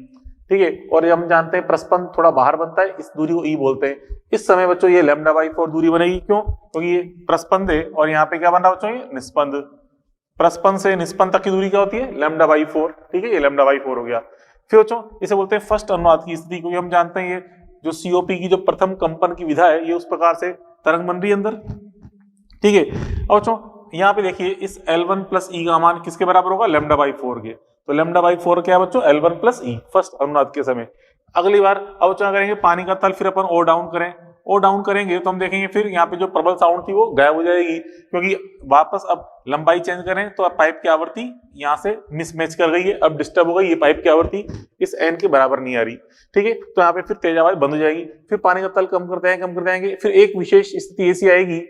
ठीक है, और हम जानते हैं प्रस्पंद थोड़ा बाहर बनता है, इस दूरी को ई बोलते हैं। इस समय बच्चों ये λ/4 दूरी बनेगी। क्यों? क्योंकि ये प्रस्पंद है और यहाँ पे क्या बन रहा है बच्चों? ये निस्पंद। प्रस्पंद से निस्पंद तक की दूरी क्या होती है? λ/4। ठीक है, ये λ/4 हो गया। फिर बच्चों इसे बोलते हैं फर्स्ट अनुनाद की स्थिति, क्योंकि हम जानते हैं ये जो सीओपी की जो प्रथम कंपन की विधा है, ये उस प्रकार से तरंग बन रही है अंदर। ठीक है, अब बच्चों यहाँ पे देखिए, इस L1 प्लस ई का मान किसके बराबर होगा? λ/4 के। तो λ/4 क्या है बच्चों? L1 प्लस ई, फर्स्ट अनुनाद के समय। अगली बार अब क्या करेंगे, पानी का तल फिर अपन ओ डाउन करें, ओ डाउन करेंगे तो हम देखेंगे फिर यहाँ पे जो प्रबल साउंड थी वो गायब हो जाएगी, क्योंकि वापस अब लंबाई चेंज करें तो अब पाइप की आवृत्ति यहाँ से मिसमैच कर गई है, अब डिस्टर्ब हो गई, ये पाइप की आवृत्ति इस एन के बराबर नहीं आ रही। ठीक है, तो यहाँ पे फिर तेज आवाज बंद हो जाएगी। फिर पानी का तल कम करते जाएंगे, फिर एक विशेष स्थिति ऐसी आएगी,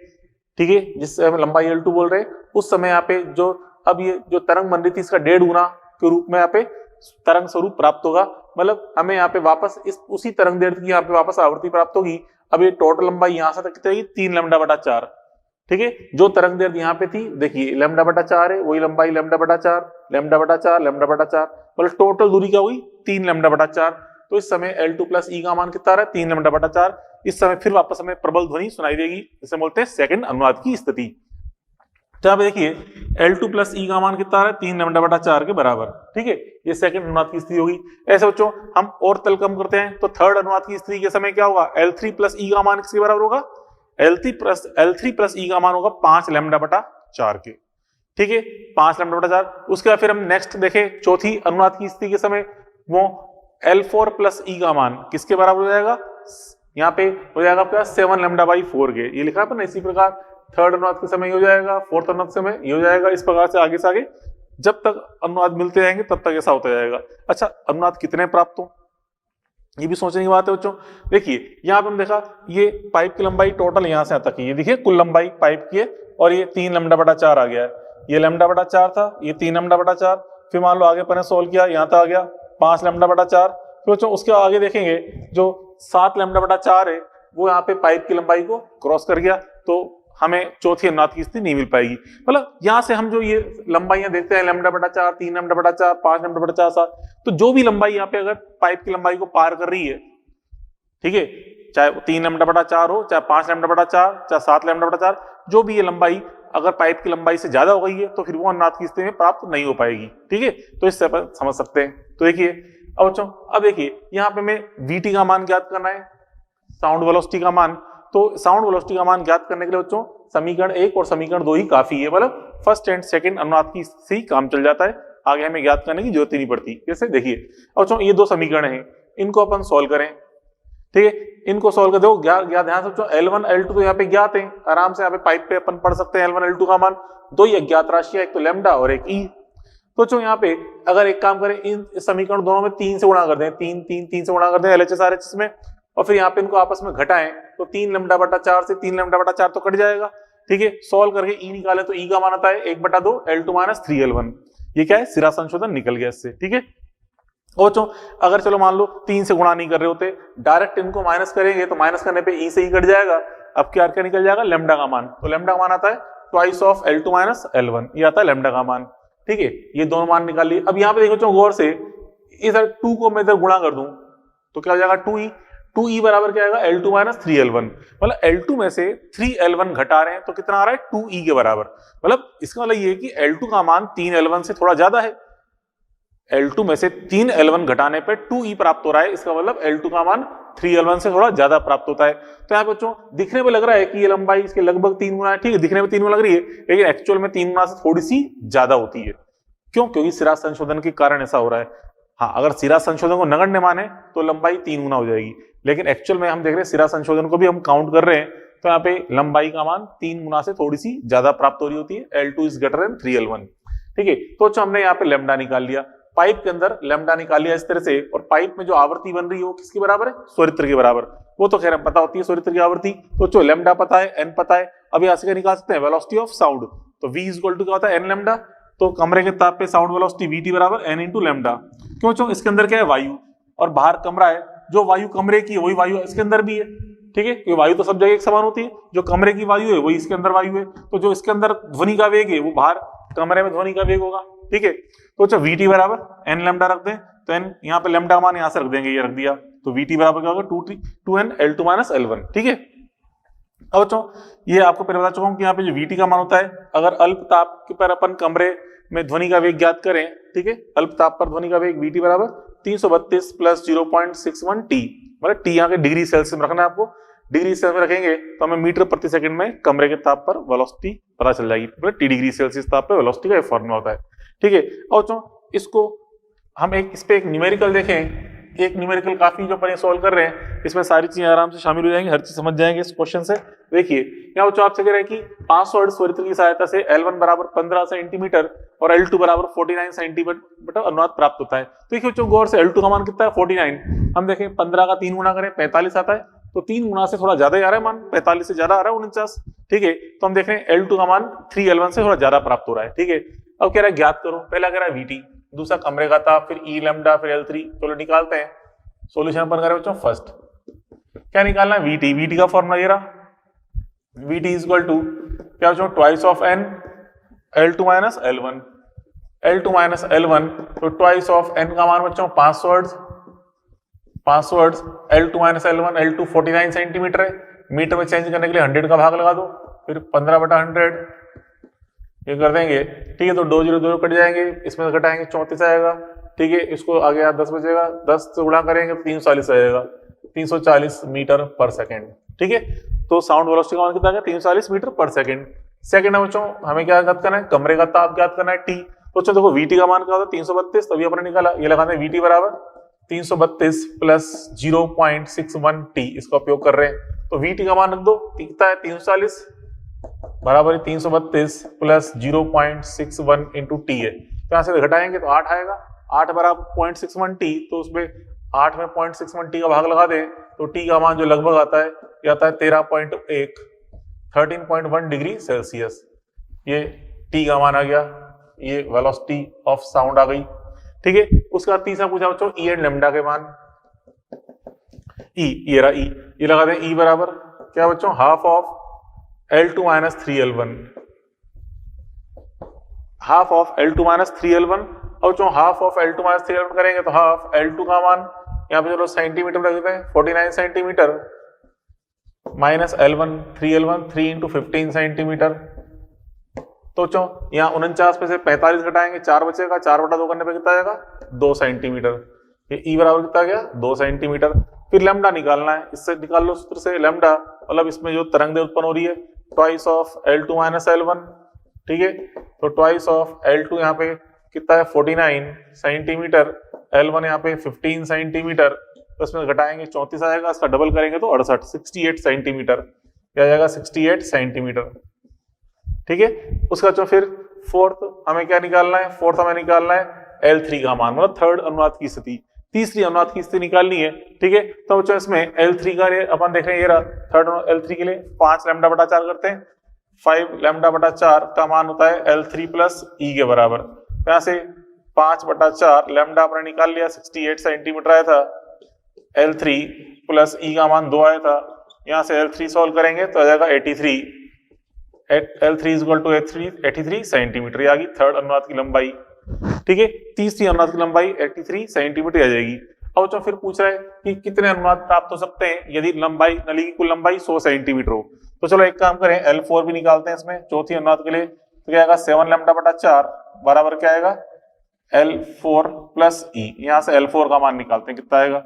ठीक है, जिससे हम लंबाई L2 बोल रहे हैं, उस समय यहाँ पे जो अब ये जो तरंग बन रही थी इसका 1.5 गुना के रूप में यहाँ पे तरंग स्वरूप प्राप्त होगा। मतलब हमें यहाँ पे वापस इस उसी तरंग दैर्घ्य की यहाँ पे वापस आवृत्ति प्राप्त होगी। अब ये टोटल लंबाई यहाँ से तक कितनी? 3 λ/4। ठीक है, जो तरंग दैर्घ्य यहाँ पे थी, देखिए λ/4 है, वही लंबाई λ/4, λ/4, λ/4, मतलब टोटल दूरी क्या हुई? 3 λ/4। तो इस समय L2 प्लस ई का मान कितना आ रहा है? 3 λ/4। इस समय फिर वापस हमें प्रबल ध्वनि सुनाई देगी, इसे बोलते हैं सेकंड अनुनाद की स्थिति। तो यहाँ पे देखिए L2 प्लस ई का मान कितना आ रहा है? 3 λ/4 के बराबर। ठीक है, ये सेकंड अनुनाद की स्थिति होगी। ऐसे बच्चों हम और तल कम करते हैं तो थर्ड अनुनाद की स्थिति के समय क्या होगा? L3 प्लस ई का मान किसके बराबर होगा? L3 प्लस ई का मान होगा 5 λ/4 के। ठीक है, 5 λ/4। उसके बाद फिर हम नेक्स्ट देखें चौथी अनुनाद की स्थिति के समय, वो L4 प्लस ई का मान किसके बराबर हो जाएगा? यहाँ पे हो जाएगा आपका 7 λ/4 के। ये लिखा है ना, इसी प्रकार थर्ड अनुनाद के समय हो जाएगा, फोर्थ अनुनाद के समय ये हो जाएगा। इस प्रकार से आगे जब तक अनुनाद मिलते जाएंगे तब तक ऐसा होता जाएगा। अच्छा, अनुनाद कितने प्राप्त हो? ये भी सोचने की बात है बच्चों। देखिए यहाँ पे हम देखा ये पाइप की लंबाई टोटल यहाँ से यहाँ तक है, ये देखिए कुल लंबाई पाइप की है, और ये 3 λ/4 आ गया है। ये λ/4 था, ये 3 λ/4। फिर मान लो आगे अपन ने सोल्व किया, यहाँ तक आ गया 5 λ/4। फिर बच्चों उसके आगे देखेंगे जो 7 λ/4 है वो यहाँ पे पाइप की लंबाई को क्रॉस कर गया, तो हमें चौथी अनुनाद की स्थिति नहीं मिल पाएगी। मतलब यहाँ से हम जो ये लंबाइयां देखते हैं λ/4, 3 λ/4, 5 λ/4, 7, तो जो भी लंबाई यहाँ पे अगर पाइप की लंबाई को पार कर रही है, ठीक है, चाहे 3 λ/4 हो, चाहे 5 λ/4, चाहे 7 लैम्डा/4, जो भी ये लंबाई अगर पाइप की लंबाई से ज्यादा हो गई है तो फिर वो अनुनाद की स्थिति में प्राप्त नहीं हो पाएगी। ठीक है, तो इससे अपन समझ सकते हैं। तो देखिए अब बच्चों, अब देखिए यहाँ पे मैं VT का मान ज्ञात करना है, साउंड वेलोसिटी का मान। तो साउंड वेलोसिटी का मान ज्ञात करने के लिए बच्चों समीकरण 1 और समीकरण 2 ही काफी है, मतलब फर्स्ट एंड सेकंड अनुनाद की से ही काम चल जाता है, आगे हमें ज्ञात करने की जरूरत ही नहीं पड़ती। जैसे देखिए अब बच्चों ये 2 समीकरण हैं, इनको अपन सॉल्व करें। ठीक है, इनको सॉल्व कर दो, ध्यान से बच्चों L1 L2 तो यहाँ पे ज्ञात है, आराम से यहाँ पे पाइप पे अपन पढ़ सकते हैं L1 L2 का मान। 2 ही अज्ञात राशि है, एक तो लैम्डा और एक ई। तो बच्चों यहाँ पे अगर एक काम करें, इन समीकरण दोनों में 3 से गुणा कर दें, 3 से गुणा कर दें LHS RHS में, और फिर यहाँ पे इनको आपस में घटाएं तो 3 λ/4 से 3 λ/4 तो कट जाएगा। ठीक है, सॉल्व करके ई निकाले तो ई का मान आता है 1/2 L2 - 3L1। ये क्या है, सिरा संशोधन निकल गया इससे। ठीक है, और बच्चों अगर चलो मान लो 3 से गुणा नहीं कर रहे होते, डायरेक्ट इनको माइनस करेंगे तो माइनस करने पे ई से ही कट जाएगा। अब क्या निकल जाएगा, लैम्डा का मान। तो लैम्डा का मान आता है ट्वाइस ऑफ L2 - L1, ये आता है लैम्डा का मान। ठीक है, ये दोनों मान निकाल लिए। अब यहाँ पे देखो गौर से, इधर 2 को मैं इधर गुणा कर दूं तो क्या हो जाएगा 2e। 2e बराबर क्या आएगा, L2 - 3L1। मतलब L2 में से 3L1 घटा रहे हैं तो कितना आ रहा है, 2e के बराबर। मतलब इसका मतलब ये है कि L2 का मान 3L1 से थोड़ा ज्यादा है। L2 में से 3L1 घटाने पे 2e प्राप्त हो रहा है, इसका मतलब L2 का मान 3L1 से थोड़ा ज्यादा प्राप्त होता है। तो यहाँ बच्चों दिखने में लग रहा है कि ये लंबाई इसके लगभग 3 गुना है। ठीक है, दिखने में 3 गुना लग रही है, लेकिन एक्चुअल में 3 गुना से थोड़ी सी ज्यादा होती है। क्यों? क्योंकि सिरा संशोधन के कारण ऐसा हो रहा है। हाँ, अगर सिरा संशोधन को नगण्य माने तो लंबाई 3 गुना हो जाएगी, लेकिन एक्चुअल में हम देख रहे हैं सिरा संशोधन को भी हम काउंट कर रहे हैं, तो यहाँ पे लंबाई का मान 3 गुना से थोड़ी सी ज्यादा प्राप्त हो रही होती है। L2 is greater than 3L1। ठीक है, तो हमने यहाँ पे लैम्डा निकाल लिया, पाइप के अंदर लैम्डा निकाल लिया इस तरह से, और पाइप में जो आवृत्ति बन रही है वो किसके बराबर है, स्वरित्र के बराबर। वो तो खैर पता होती है स्वरित्र की आवृत्ति, तो जो लैम्डा पता है, एन पता है। अब यहाँ से क्या निकाल सकते हैं, वेलोसिटी ऑफ साउंड। तो V इक्वल टू क्या होता है, एन लैम्डा। तो कमरे के ताप पे साउंड वेलोसिटी VT बराबर n इंटू लैम्डा। क्यों? क्यों इसके अंदर क्या है, वायु, और बाहर कमरा है, जो वायु कमरे की है वही वायु इसके अंदर भी है। ठीक है, क्योंकि वायु तो सब जगह एक समान होती है, जो कमरे की वायु है वही इसके अंदर वायु है, तो जो इसके अंदर ध्वनि का वेग है वो बाहर कमरे में ध्वनि का वेग होगा। ठीक है, तो अच्छा VT बराबर n लैम्डा रख दें, तो n यहाँ पे लैम्डा मान यहाँ से रख देंगे, ये रख दिया, तो VT बराबर क्या होगा, 2n L2 - L1। ठीक है, अब बच्चों ये आपको पहले बता चुका हूँ कि यहाँ पे जो VT का मान होता है, अगर अल्प ताप के पर अपन कमरे में ध्वनि का वेग ज्ञात करें, ठीक है, अल्प ताप पर ध्वनि का वेग VT बराबर 332 + 0.61 T, मतलब T यहाँ के डिग्री सेल्सियस में रखना है आपको। डिग्री सेल्सियस में रखेंगे तो हमें मीटर प्रति सेकंड में कमरे के ताप पर वेलोसिटी पता चल जाएगी, मतलब T डिग्री सेल्सियस ताप पर वेलोसिटी का फॉर्मूला होता है। ठीक है, और बच्चों इसको हम इस पे एक न्यूमेरिकल देखें, एक न्यूमेरिकल काफी जो अपन सॉल्व कर रहे हैं, इसमें सारी चीजें आराम से शामिल हो जाएंगी, हर चीज समझ जाएंगे इस क्वेश्चन से। देखिए यहाँ बच्चों आपसे कह रहे हैं कि 500 हर्ट्ज स्वरित्र की सहायता से L1 बराबर 15 सेंटीमीटर और L2 बराबर 49 सेंटीमीटर अनुनाद प्राप्त होता है। तो देखिए बच्चों गौर से, L2 का मान कितना है, 49। हम देखें 15 का 3 गुना करें 45 आता है, तो 3 गुना से थोड़ा ज्यादा ही आ रहा है मान, 45 से ज्यादा आ रहा है 49। ठीक है, तो हम देख रहे हैं L2 का मान 3L1 से थोड़ा ज्यादा प्राप्त हो रहा है। ठीक है, अब कह रहा है ज्ञात करो, पहला कह रहा है VT, दूसरा कमरे का ताप, फिर E लैम्डा, फिर L3। चलो निकालते हैं, सॉल्यूशन अपन करें बच्चों। फर्स्ट क्या निकालना है, VT का फॉर्मूला ये रहा, VT इक्वल टू क्या बच्चों, twice of n L2 - L1, L2 - L1, तो ट्वाइस ऑफ n का मान बच्चों 500 hertz, L2 - L1, L2 49 centimetre है, मीटर में चेंज करने के लिए 100 का भाग लगा दो, फिर 15/100 ये कर देंगे। ठीक है, तो 2 0 2 कट जाएंगे, इसमें से घटाएंगे 34 आएगा। ठीक है, इसको आगे 10 बचेगा, 10 से गुणा करेंगे तो 340 आएगा, 340 मीटर पर सेकंड। ठीक है, तो साउंड वेलोसिटी का मान कितना है, 340 मीटर पर सेकंड। सेकंड है बच्चों, हमें क्या ज्ञात करना है, कमरे का ताप ज्ञात करना है T। तो बच्चों देखो VT का मान क्या होता है, 332, तभी अपने निकाला, ये लगाते हैं VT बराबर 332 + 0.61 T, इसका उपयोग कर रहे हैं। तो VT का मान रख दो, कितना है 340 बराबर 332 + 0.61 × T है, तो यहाँ से घटाएंगे तो 8 आएगा, 8 बराबर 0.61 T, तो उसमें 8 में 0.61 टी का भाग लगा दे तो टी का मान जो लगभग आता है ये आता है 13.1 डिग्री सेल्सियस। ये टी का मान आ गया, ये वेलोसिटी ऑफ साउंड आ गई। ठीक है, उसके बाद तीसरा पूछा बच्चों ई एंड लेमडा के मान। ई, ये रहा ई, ये लगा दें ई बराबर क्या बच्चों, half of L2 minus 3L1, half of L2 minus 3L1। और जो half of L2 minus 3L1 करेंगे तो हाफ L2 का मान यहाँ पे चलो सेंटीमीटर रख देते हैं, 49 centimetre minus L1 3L1, 3 into 15 centimetre. तो चो यहाँ 49 पे से 45 घटाएंगे, 4 बचेगा, 4/2 करने पे कितना आएगा, 2 सेंटीमीटर। ये ई बराबर कितना गया, 2 सेंटीमीटर। फिर लैम्डा निकालना है, इससे निकाल लो सूत्र से लैम्डा, मतलब इसमें जो तरंग उत्पन्न हो रही है twice of L2 minus L1। ठीक है, तो ट्वाइस ऑफ L2 यहाँ पे कितना है 49 सेंटीमीटर, L1 यहाँ पे 15 सेंटीमीटर, तो इसमें घटाएंगे 34 आएगा, इसका डबल करेंगे तो 68 सेंटीमीटर, क्या जाएगा 68 सेंटीमीटर। ठीक है, उसका जो फिर फोर्थ हमें क्या निकालना है, फोर्थ हमें निकालना है L3 का मान, मतलब थर्ड अनुनाद की स्थिति, तीसरी अनुनाद की स्थिति निकालनी है। ठीक है, तो बच्चों इसमें L3 का अपन देख रहे हैं, ये रहा थर्ड L3 के लिए 5 लैम्डा बटा 4 करते हैं, 5 लैम्डा बटा 4 का मान होता है L3 प्लस ई के बराबर। यहाँ से 5/4 लैम्डा अपने निकाल लिया, 68 सेंटीमीटर आया था, L3 प्लस ई का मान 2 आया था, यहाँ से L3 सॉल्व करेंगे तो आ जाएगा 83, L3 इक्वल टू 83 सेंटीमीटर। ये आ गई थर्ड अनुनाद की लंबाई। ठीक है, तीसरी अनुनाद की लंबाई 83 सेंटीमीटर आ जाएगी। अब जो फिर पूछ रहा है कि कितने अनुनाद प्राप्त हो सकते हैं यदि लंबाई, नली की कुल लंबाई 100 सेंटीमीटर हो। तो चलो एक काम करें, L4 भी निकालते हैं इसमें, चौथी अनुनाद के लिए, तो क्या आएगा 7 लैम्डा बटा 4 बराबर क्या आएगा L4 प्लस ई। यहाँ से L4 का मान निकालते हैं, कितना आएगा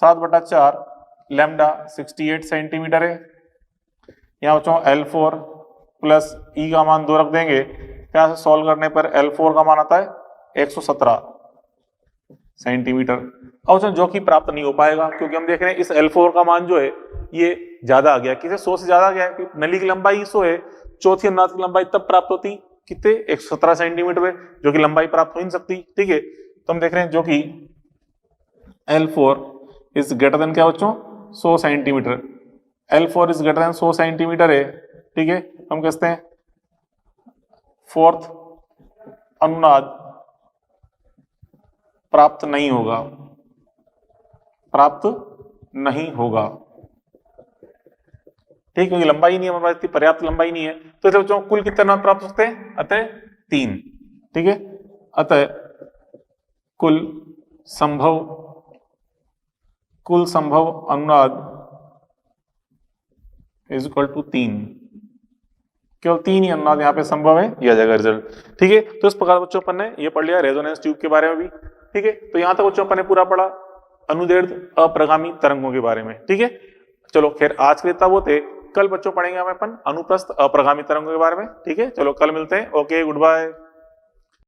7/4 लैम्डा 68 सेंटीमीटर है। यहाँ बच्चों L4 प्लस ई का मान 2 रख देंगे, यहाँ से सॉल्व करने पर L4 का मान आता है 117 सेंटीमीटर। अब जो कि प्राप्त नहीं हो पाएगा क्योंकि हम देख रहे हैं इस L4 का मान जो है ये ज्यादा आ गया, किसे 100 से ज्यादा आ गया है, नली की लंबाई 100 है, चौथी अनुनाद की लंबाई तब प्राप्त होती कितने 117 सेंटीमीटर में, जो कि लंबाई प्राप्त हो नहीं सकती। ठीक है, तो हम देख रहे हैं जो कि L4 इज ग्रेटर देन क्या बच्चों 100 centimetre, L4 is greater than 100 centimetre है। ठीक है, हम कहते हैं फोर्थ अनुनाद प्राप्त नहीं होगा, प्राप्त नहीं होगा। ठीक, क्योंकि लंबाई नहीं है हमारे पास, पर्याप्त लंबाई नहीं है। तो इसे बच्चों कुल कितने अनुनाद प्राप्त हो सकते हैं, अतः 3। ठीक है, अतः कुल संभव अनुनाद इज इक्वल टू 3, केवल 3 ही अनुनाद यहाँ पे संभव है, यह जाएगा रिजल्ट। ठीक है, तो इस प्रकार बच्चों अपन ने ये पढ़ लिया रेजोनेंस ट्यूब के बारे में भी। ठीक है, तो यहाँ तक बच्चों अपन ने पूरा पढ़ा अनुदैर्घ्य अप्रगामी तरंगों के बारे में। ठीक है, चलो खैर आज के लिए वो थे, कल बच्चों पढ़ेंगे हम अपन अनुप्रस्थ अप्रगामी तरंगों के बारे में। ठीक है, चलो कल मिलते हैं, ओके गुड बाय।